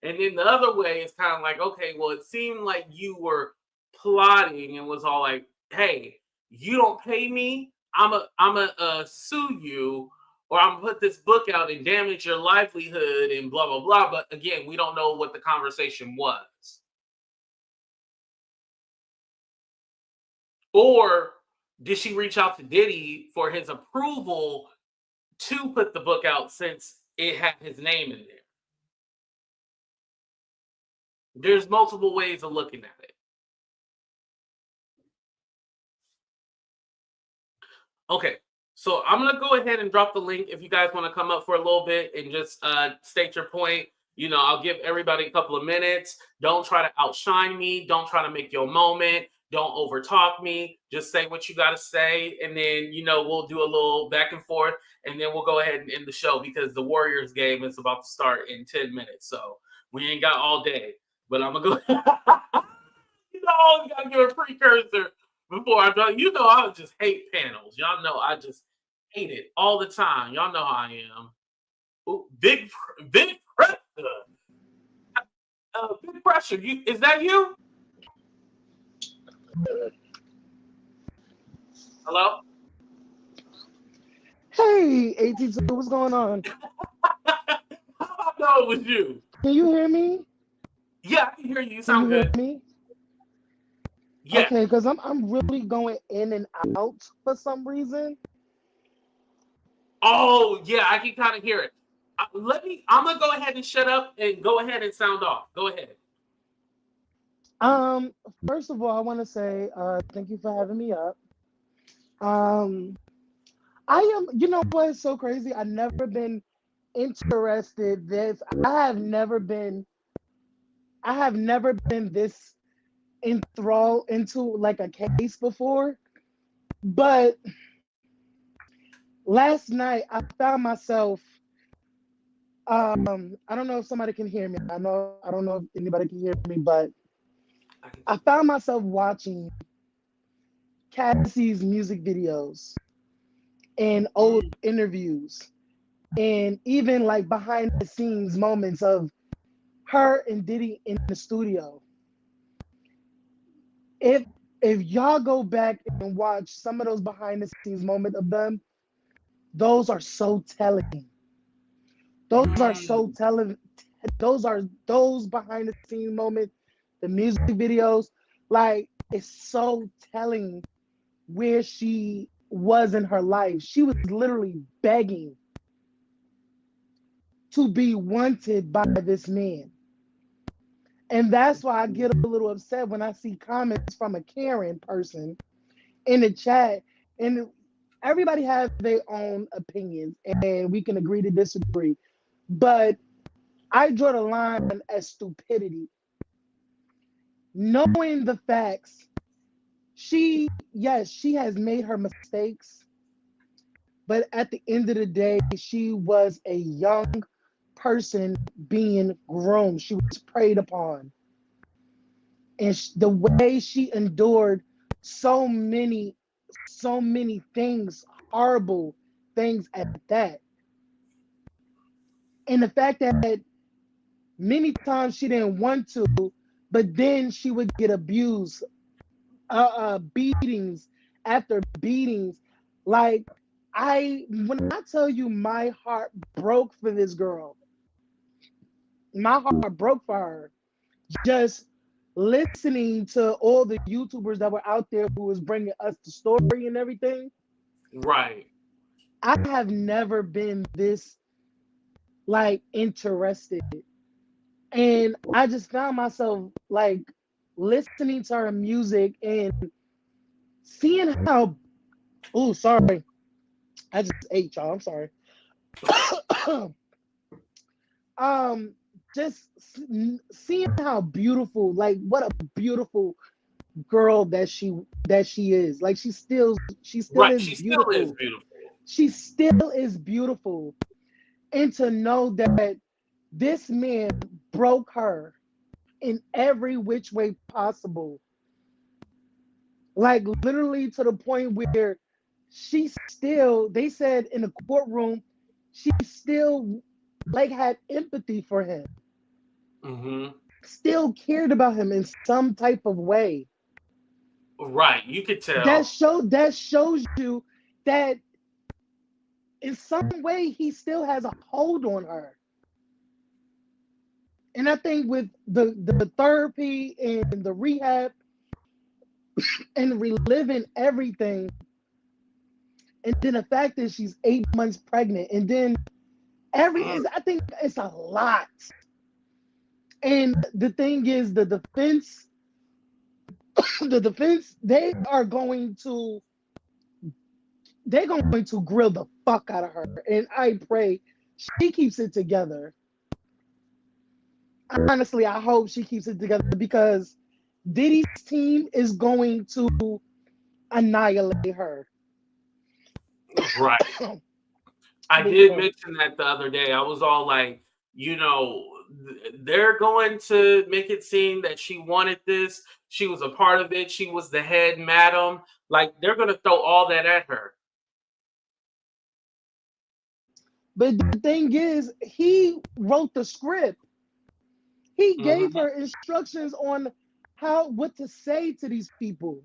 And then the other way is kind of like, okay, well, it seemed like you were plotting and was all like, hey, you don't pay me, I'm a sue you, or I'm gonna put this book out and damage your livelihood and blah, blah, blah. But again, we don't know what the conversation was. Or did she reach out to Diddy for his approval to put the book out since it had his name in there? There's multiple ways of looking at it. Okay, so I'm going to go ahead and drop the link if you guys want to come up for a little bit and just state your point. I'll give everybody a couple of minutes. Don't try to outshine me. Don't try to make your moment. Don't overtalk me. Just say what you got to say. And then, we'll do a little back and forth. And then we'll go ahead and end the show because the Warriors game is about to start in 10 minutes. So we ain't got all day. But I'm going to go. I always got to give a precursor before I done. I just hate panels. Y'all know I just hate it all the time. Y'all know how I am. Ooh, big pressure. Big pressure. Is that you? Hello? Hey, 82, what's going on? How I know it was you? Can you hear me? Yeah, I can hear you. You Can sound you hear good. me? Yeah. Okay, because I'm really going in and out for some reason. Oh, yeah, I can kind of hear it. I'm gonna go ahead and shut up and go ahead and sound off. Go ahead. First of all, I want to say thank you for having me up. Um, you know what's so crazy? I've never been interested this. I have never been this enthralled into like a case before, but last night I found myself. I don't know if somebody can hear me. I don't know if anybody can hear me, but I found myself watching Cassie's music videos and old interviews and even like behind the scenes moments of her and Diddy in the studio. If y'all go back and watch some of those behind the scenes moments of them, those are so telling. Those are so telling. Those behind the scenes moments, the music videos, like it's so telling where she was in her life. She was literally begging to be wanted by this man. And that's why I get a little upset when I see comments from a Karen person in the chat. And everybody has their own opinions and we can agree to disagree. But I draw the line as stupidity. Knowing the facts, she has made her mistakes, but at the end of the day, she was a young person being groomed. She was preyed upon. And the way she endured so many things, horrible things at that. And the fact that many times she didn't want to, but then she would get abused, beatings after beatings. Like when I tell you my heart broke for this girl, my heart broke for her. Just listening to all the YouTubers that were out there who was bringing us the story and everything. Right. I have never been this like interested. And I just found myself like listening to her music and seeing how, oh, sorry. I just ate, y'all. I'm sorry. Just seeing how beautiful, like what a beautiful girl that she is. Like she still Right. is She still is beautiful. beautiful. She still is beautiful. And to know that this man broke her in every which way possible. Like literally to the point where they said in the courtroom, she still like had empathy for him. Mm-hmm. Still cared about him in some type of way. Right. You could tell. That shows you that in some way he still has a hold on her. And I think with the therapy and the rehab and reliving everything, and then the fact that she's 8 months pregnant, and then I think it's a lot. And the thing is, the defense, they're going to grill the fuck out of her. And I pray she keeps it together. Honestly, I hope she keeps it together because Diddy's team is going to annihilate her. Right. I did mention that the other day. I was all like, they're going to make it seem that she wanted this. She was a part of it. She was the head madam. Like, they're going to throw all that at her. But the thing is, he wrote the script. He gave her instructions on what to say to these people.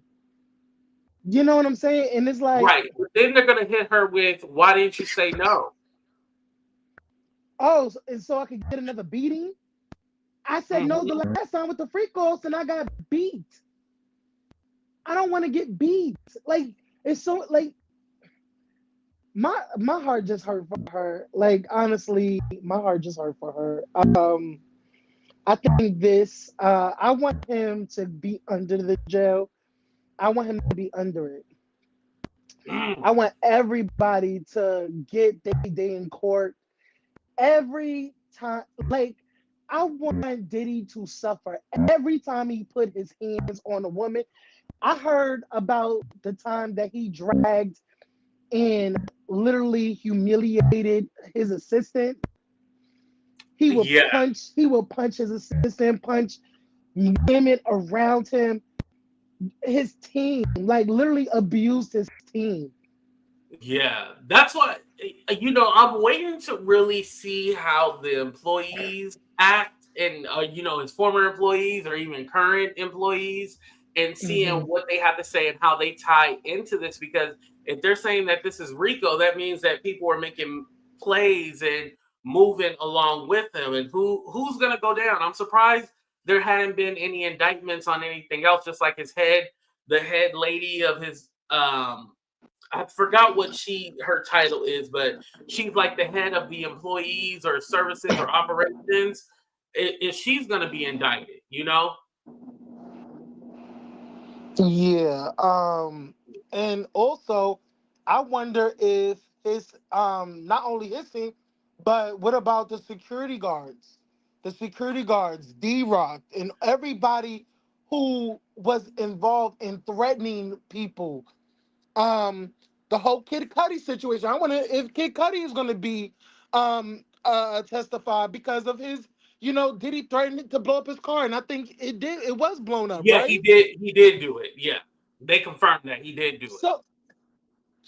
You know what I'm saying? And it's like, right. But then they're gonna hit her with, "Why didn't you say no?" oh, and so I could get another beating. I said no the last time with the FREAKOFF, and I got beat. I don't want to get beat. Like, it's so like my heart just hurt for her. Like, honestly, my heart just hurt for her. I think I want him to be under the jail. I want him to be under it. I want everybody to get their day in court every time. Like, I want Diddy to suffer every time he put his hands on a woman. I heard about the time that he dragged and literally humiliated his assistant. He will punch his assistant, punch women around him. His team, like, literally abused his team. Yeah, that's what, I'm waiting to really see how the employees act, and his former employees or even current employees, and seeing what they have to say and how they tie into this. Because if they're saying that this is RICO, that means that people are making plays and moving along with him. And who's gonna go down? I'm surprised there hadn't been any indictments on anything else. Just like the head lady of his I forgot what her title is, but she's like the head of the employees or services or operations. If she's gonna be indicted, Yeah. And also, I wonder if his not only his team, but what about the security guards? The security guards, D-Rock, and everybody who was involved in threatening people. The whole Kid Cudi situation. I wonder if Kid Cudi is going to be testify because of his, Diddy threatened to blow up his car, and I think it was blown up, yeah, right? he did do it. Yeah, they confirmed that he did do it.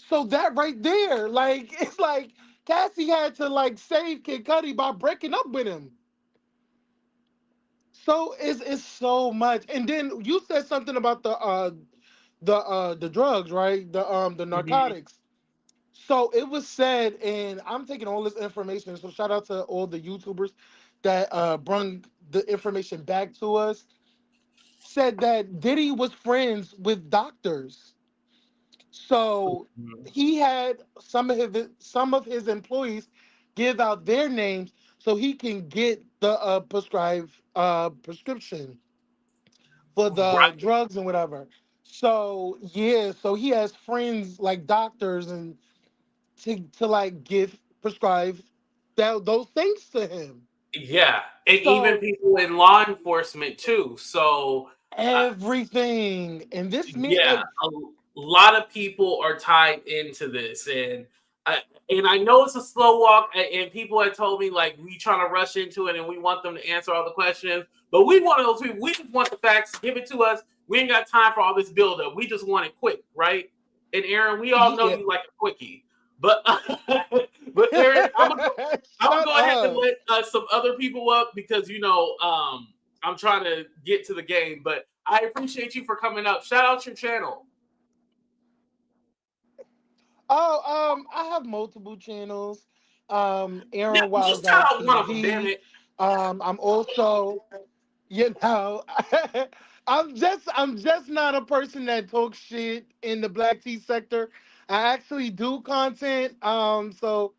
So that right there, like, it's like Cassie had to like save Kid Cudi by breaking up with him. So it's so much. And then you said something about the drugs, right? The narcotics. So it was said, and I'm taking all this information. So shout out to all the YouTubers that brung the information back to us. Said that Diddy was friends with doctors. So he had some of his employees give out their names so he can get the prescribed prescription for the drugs and whatever. So yeah, so he has friends like doctors and to like prescribe those things to him. Yeah, and So even people in law enforcement too. So everything, and this means yeah, like a lot of people are tied into this, and I know it's a slow walk. And people had told me like we trying to rush into it, and we want them to answer all the questions, but we want those people. We just want the facts. Give it to us. We ain't got time for all this buildup. We just want it quick, right? And Aaron, we all know you like a quickie, but but Aaron, I'm gonna go ahead and let some other people up because I'm trying to get to the game, but I appreciate you for coming up. Shout out your channel. I have multiple channels. Aaron Just Wild shout out out one of them, damn TV. it. I'm also, I'm just not a person that talks shit in the black tea sector. I actually do content. So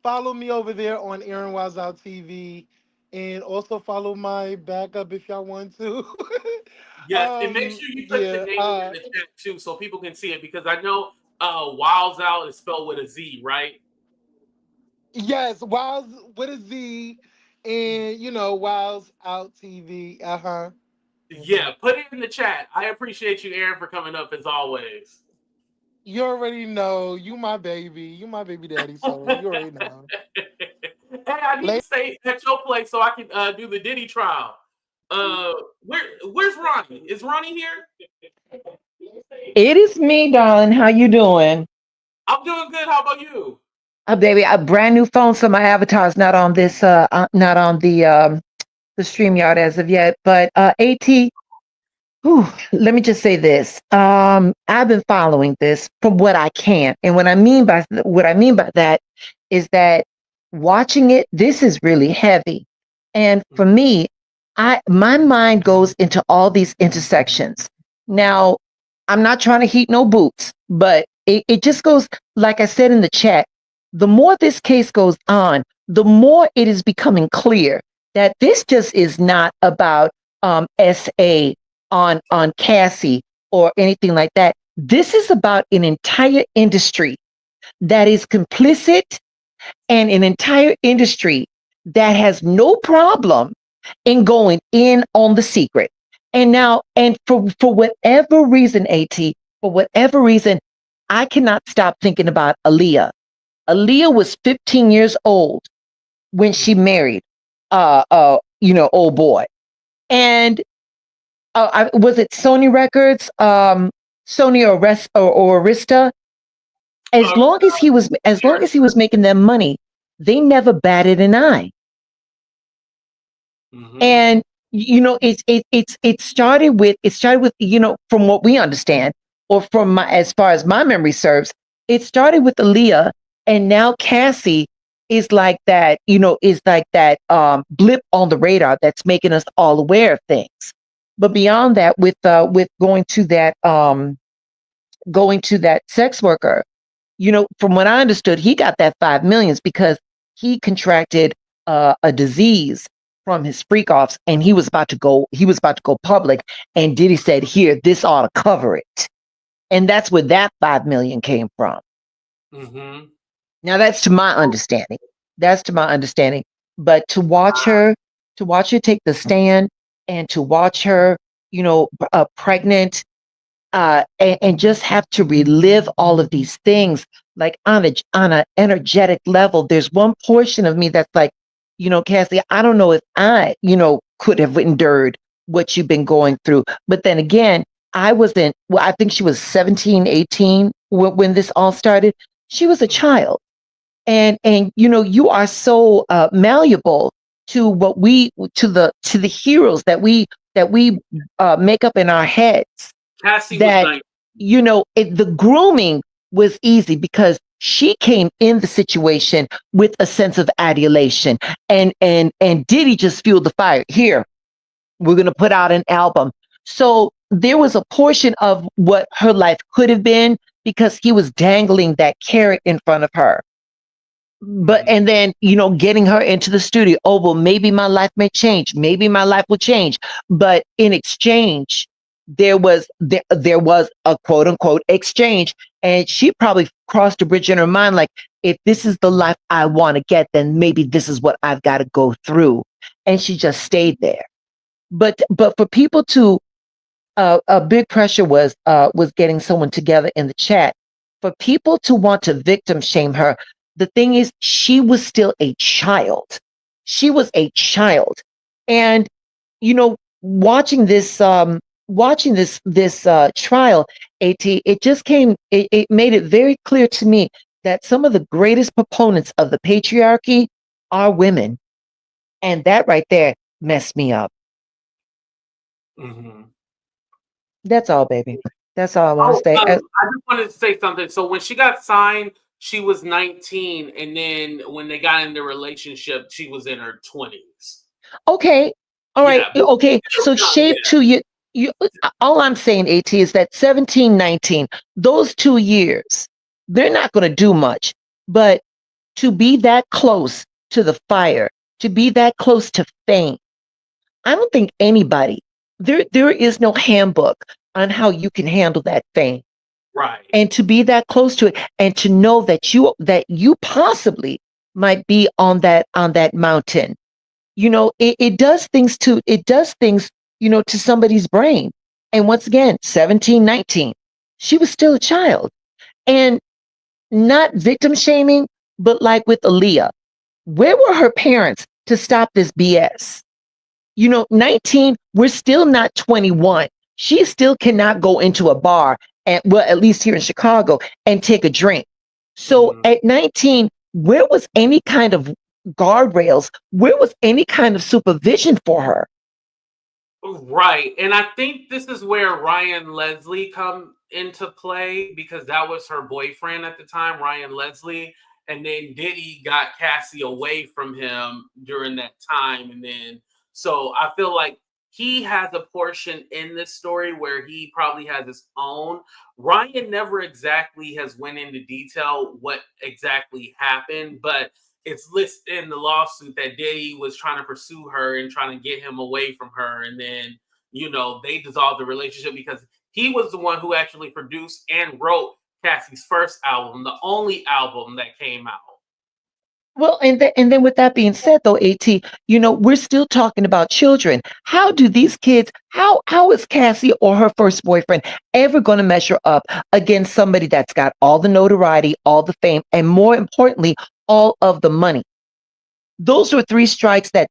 follow me over there on Aaron Wild Out TV, and also follow my backup if y'all want to. Yes, and make sure you put the name in the chat too so people can see it because I know Wilds Out is spelled with a Z, right? Yes, Wilds with a Z, and Wilds Out TV. Yeah, put it in the chat. I appreciate you, Aaron, for coming up as always. You already know. You my baby. You my baby daddy, so you already know. Hey, I need to stay at your place so I can do the Diddy trial. Where's Ronnie? Is Ronnie here? It is me, darling. How you doing? I'm doing good. How about you? Baby, a brand new phone, so my avatar is not on this, not on the StreamYard as of yet. But At, let me just say this. I've been following this from what I can, and what I mean by that is that watching it, this is really heavy, and for me, my mind goes into all these intersections. Now, I'm not trying to heat no boots, but it just goes, like I said in the chat, the more this case goes on, the more it is becoming clear that this just is not about SA on Cassie or anything like that. This is about an entire industry that is complicit, and an entire industry that has no problem in going in on the secret. And now, and for whatever reason, At, for whatever reason, I cannot stop thinking about Aaliyah. Aaliyah was 15 years old when she married, old boy. And was it Sony Records, Sony or Arista? As long as he was making them money, they never batted an eye. Mm-hmm. And it started with from what we understand, or from as far as my memory serves, it started with Aaliyah, and now Cassie is like that, blip on the radar that's making us all aware of things. But beyond that, with going to that sex worker, from what I understood, he got that 5 million because he contracted a disease from his FREAKOFFs, and he was about to go public, and Diddy said, "Here, this ought to cover it," and that's where that 5 million came from. Mm-hmm. Now that's to my understanding. But to watch her take the stand, and to watch her, pregnant, and just have to relive all of these things, like on a energetic level. There's one portion of me that's like, Cassie, I don't know if I, could have endured what you've been going through. But then again, I think she was 17, 18 when this all started. She was a child. And you are so malleable to the heroes that we make up in our heads. Cassie that was the grooming was easy because she came in the situation with a sense of adulation, and Diddy just fueled the fire. Here, we're going to put out an album. So there was a portion of what her life could have been because he was dangling that carrot in front of her. But, and then, getting her into the studio. Oh, well, maybe my life may change. Maybe my life will change. But in exchange, there was a quote unquote exchange. And she probably crossed a bridge in her mind. Like, if this is the life I want to get, then maybe this is what I've got to go through. And she just stayed there. But for people to, a big pressure was getting someone together in the chat. For people to want to victim shame her, the thing is, she was still a child. She was a child. And, watching this trial, At, it made it very clear to me that some of the greatest proponents of the patriarchy are women. And that right there messed me up. Mm-hmm. That's all, baby. That's all I want to say. I just wanted to say something. So when she got signed, she was 19, and then when they got in the relationship, she was in her 20s. Okay. All right. Yeah, okay. So shave to you. All I'm saying, At, is that 17, 19, those 2 years, they're not going to do much. But to be that close to the fire, to be that close to fame, I don't think anybody, there is no handbook on how you can handle that fame. Right. And to be that close to it, and to know that you possibly might be on that mountain, it does things to somebody's brain. And once again, 17, 19, she was still a child. And not victim shaming, but like with Aaliyah, where were her parents to stop this BS? 19, we're still not 21. She still cannot go into a bar, at least here in Chicago, and take a drink. So at 19, Where was any kind of guardrails? Where was any kind of supervision for her? Right. And I think this is where Ryan Leslie come into play, because that was her boyfriend at the time, Ryan Leslie. And then Diddy got Cassie away from him during that time. And then, so I feel like he has a portion in this story where he probably has his own. Ryan never exactly has went into detail what exactly happened, but it's listed in the lawsuit that Diddy was trying to pursue her and trying to get him away from her. And then, they dissolved the relationship because he was the one who actually produced and wrote Cassie's first album, the only album that came out. Well, and then with that being said, though, AT, we're still talking about children. How do these kids? How is Cassie or her first boyfriend ever going to measure up against somebody that's got all the notoriety, all the fame, and more importantly, all of the money? Those were three strikes that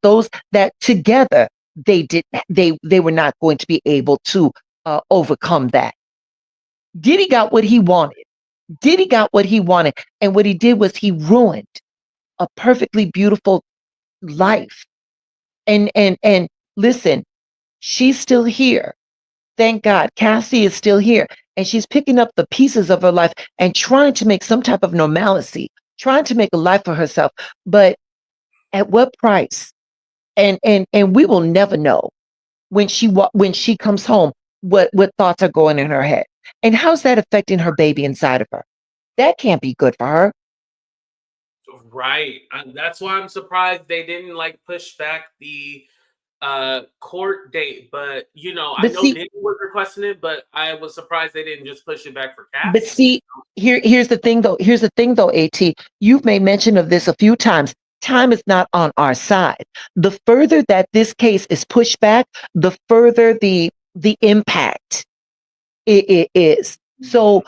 together they were not going to be able to overcome that. Diddy got what he wanted. And what he did was he ruined a perfectly beautiful life. And listen, she's still here. Thank God. Cassie is still here. And she's picking up the pieces of her life and trying to make some type of normalcy, trying to make a life for herself. But at what price? And we will never know when she comes home what thoughts are going in her head. And how's that affecting her baby inside of her? That can't be good for her. Right. And that's why I'm surprised they didn't push back the court date. But I know Diddy was requesting it, but I was surprised they didn't just push it back for Cassie. But see, here's the thing though, AT. You've made mention of this a few times. Time is not on our side. The further that this case is pushed back, the further the impact it is. So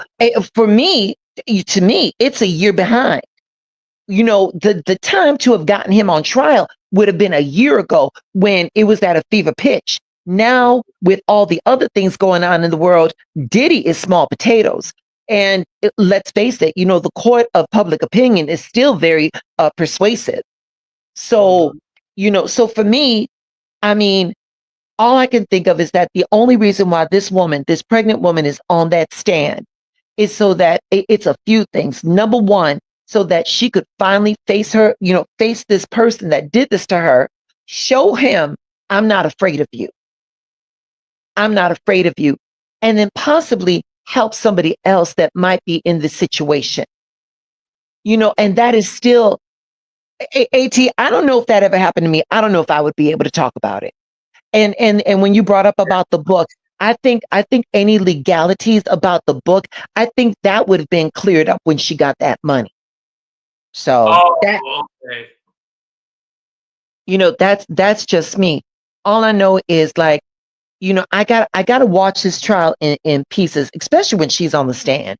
for me, to me, it's a year behind. The time to have gotten him on trial would have been a year ago when it was at a fever pitch. Now, with all the other things going on in the world, Diddy is small potatoes. And let's face it, the court of public opinion is still very persuasive. So, so for me, I mean, all I can think of is that the only reason why this pregnant woman is on that stand is so that it's a few things. Number one, so that she could finally face this person that did this to her, show him, I'm not afraid of you. I'm not afraid of you. And then possibly help somebody else that might be in this situation. And that is still, AT, I don't know if that ever happened to me. I don't know if I would be able to talk about it. And when you brought up about the book, I think any legalities about the book, I think that would have been cleared up when she got that money. So okay. That's just me. All I know is I gotta watch this trial in pieces, especially when she's on the stand.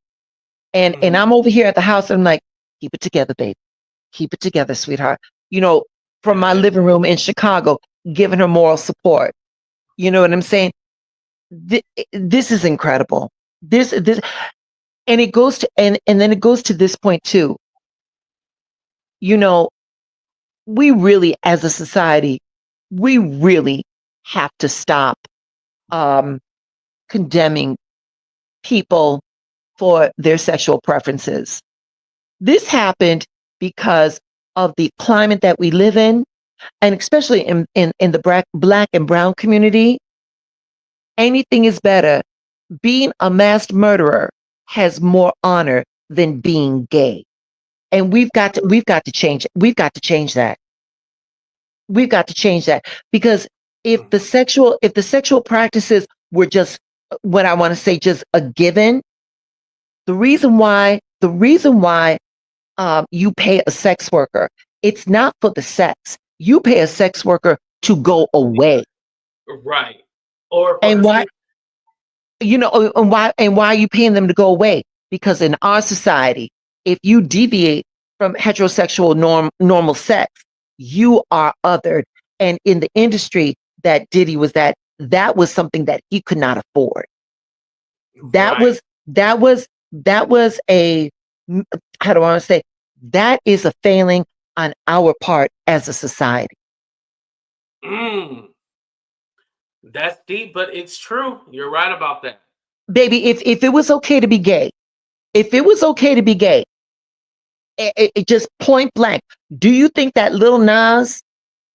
And I'm over here at the house and I'm like, keep it together, baby. Keep it together, sweetheart. From my living room in Chicago, giving her moral support. You know what I'm saying? This is incredible. This and it goes to and then it goes to this point too. We really, as a society, we really have to stop condemning people for their sexual preferences. This happened because of the climate that we live in, and especially in the black and brown community. Anything is better. Being a mass murderer has more honor than being gay. And we've got to change it. We've got to change that. We've got to change that, because if the sexual practices were just what I want to say, just a given, the reason why you pay a sex worker, it's not for the sex. You pay a sex worker to go away. Right. Or and why are you paying them to go away? Because in our society, if you deviate from heterosexual normal sex, you are othered. And in the industry that Diddy was at, that was something that he could not afford. That was a, how do I want to say? That is a failing on our part as a society. That's deep, but it's true. You're right about that. Baby, if it was okay to be gay, it just point blank, do you think that Lil Nas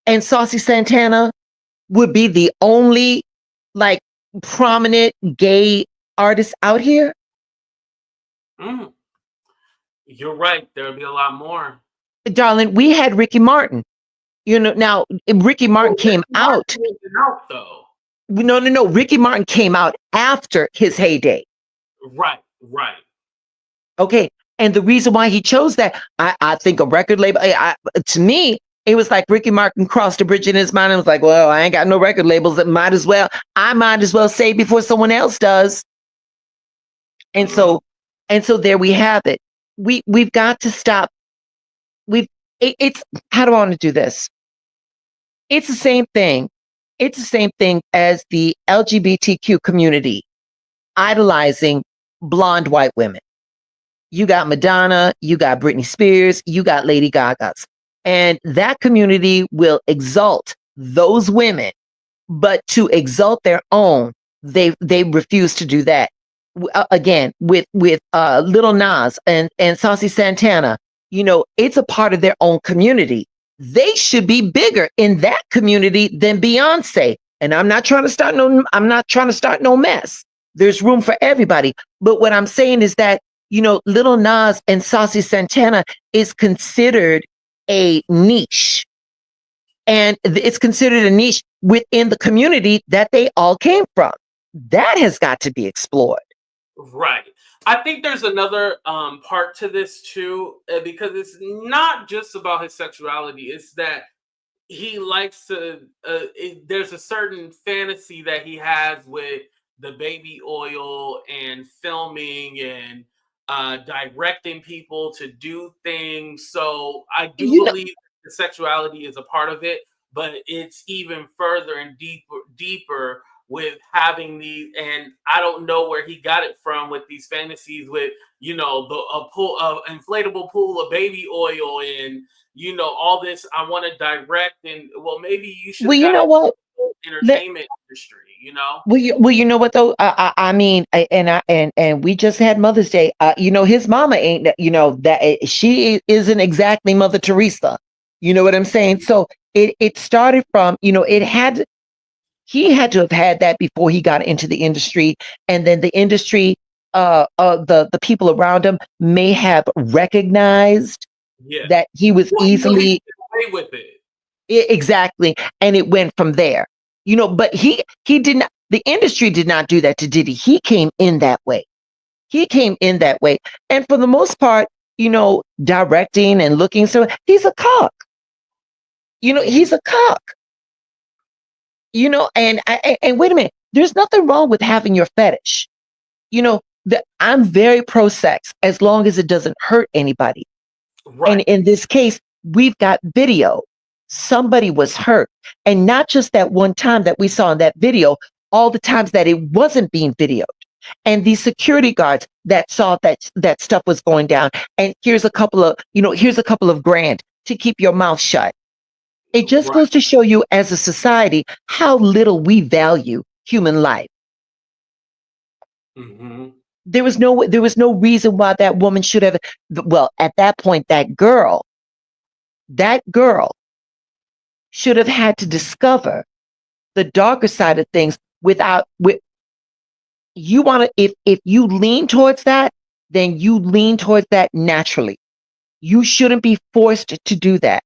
and Saucy Santana would be the only like prominent gay artists out here? You're right. There'll be a lot more. Darling, we had Ricky Martin. Now Ricky Martin came out. Though. No. Ricky Martin came out after his heyday. Right. Okay. And the reason why he chose that, I think a record label, to me, it was like Ricky Martin crossed the bridge in his mind and was like, well, I ain't got no record labels. I might as well say before someone else does. And so there we have it. We've got to stop. It's how do I want to do this? It's the same thing. It's the same thing as the LGBTQ community idolizing blonde white women. You got Madonna, you got Britney Spears, you got Lady Gaga's. And that community will exalt those women, but to exalt their own, they refuse to do that. Again, with Lil Nas and Saucy Santana, it's a part of their own community. They should be bigger in that community than Beyonce. And I'm not trying to start no mess. There's room for everybody. But what I'm saying is that, Lil Nas and Saucy Santana is considered a niche. And it's considered a niche within the community that they all came from. That has got to be explored. Right. I think there's another part to this too, because it's not just about his sexuality. It's that he likes to, there's a certain fantasy that he has with the baby oil and filming and directing people to do things. So I do believe the sexuality is a part of it, but it's even further and deeper with having these, and I don't know where he got it from with these fantasies with, inflatable pool of baby oil and, all this. I want to direct, and well, maybe you should. Well, you know what? Entertainment industry, Well, you know what though? I mean, and we just had Mother's Day. His mama ain't, that she isn't exactly Mother Teresa. You know what I'm saying? So it started from, he had to have had that before he got into the industry, and then the industry, the people around him may have recognized that he was easily away with it. Exactly, and it went from there. But he did not. The industry did not do that to Diddy. He came in that way. And for the most part, directing and looking. So he's a cock. He's a cock. And wait a minute. There's nothing wrong with having your fetish. I'm very pro sex as long as it doesn't hurt anybody. Right. And in this case, we've got video. Somebody was hurt, and not just that one time that we saw in that video, all the times that it wasn't being videoed, and these security guards that saw that stuff was going down. And here's a couple of grand to keep your mouth shut. It just goes to show you, as a society, how little we value human life. Mm-hmm. There was no reason why that woman should have. Well, at that point, that girl should have had to discover the darker side of things if you lean towards that, then you lean towards that naturally. You shouldn't be forced to do that.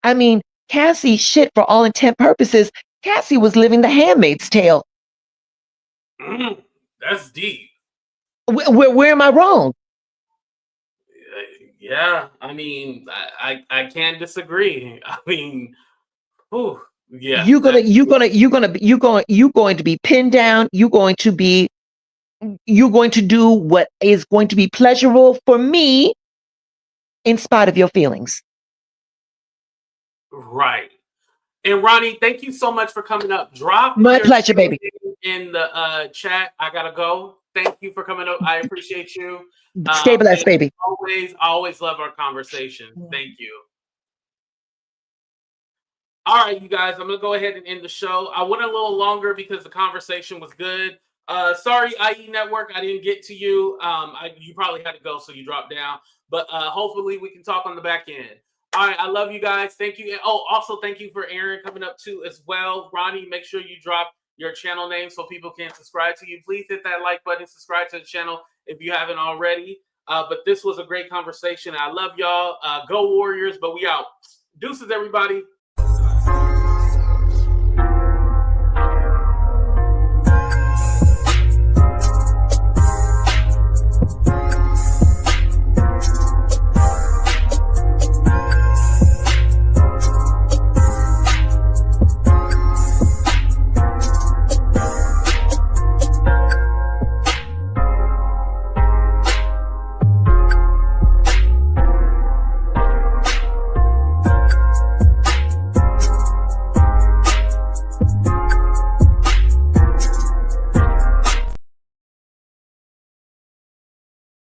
I mean, Cassie, shit, for all intent purposes, Cassie was living the Handmaid's Tale. That's deep. Where am I wrong? Yeah, I mean, I can't disagree. I mean, yeah. You're going to be pinned down. You're going to do what is going to be pleasurable for me, in spite of your feelings. Right. And Ronnie, thank you so much for coming up. Drop my pleasure, baby. In the chat. I gotta go. thank you for coming up. I appreciate you. Stay blessed, baby. Always love our conversation. Thank you. All right, you guys, I'm going to go ahead and end the show. I went a little longer because the conversation was good. Sorry, IE Network, I didn't get to you. You probably had to go, so you dropped down. But hopefully we can talk on the back end. All right, I love you guys. Thank you. Oh, also thank you for Aaron coming up too as well. Ronnie, make sure you drop your channel name so people can subscribe to you. Please hit that like button, subscribe to the channel if you haven't already. But this was a great conversation. I love y'all. Go Warriors, but we out. Deuces, everybody.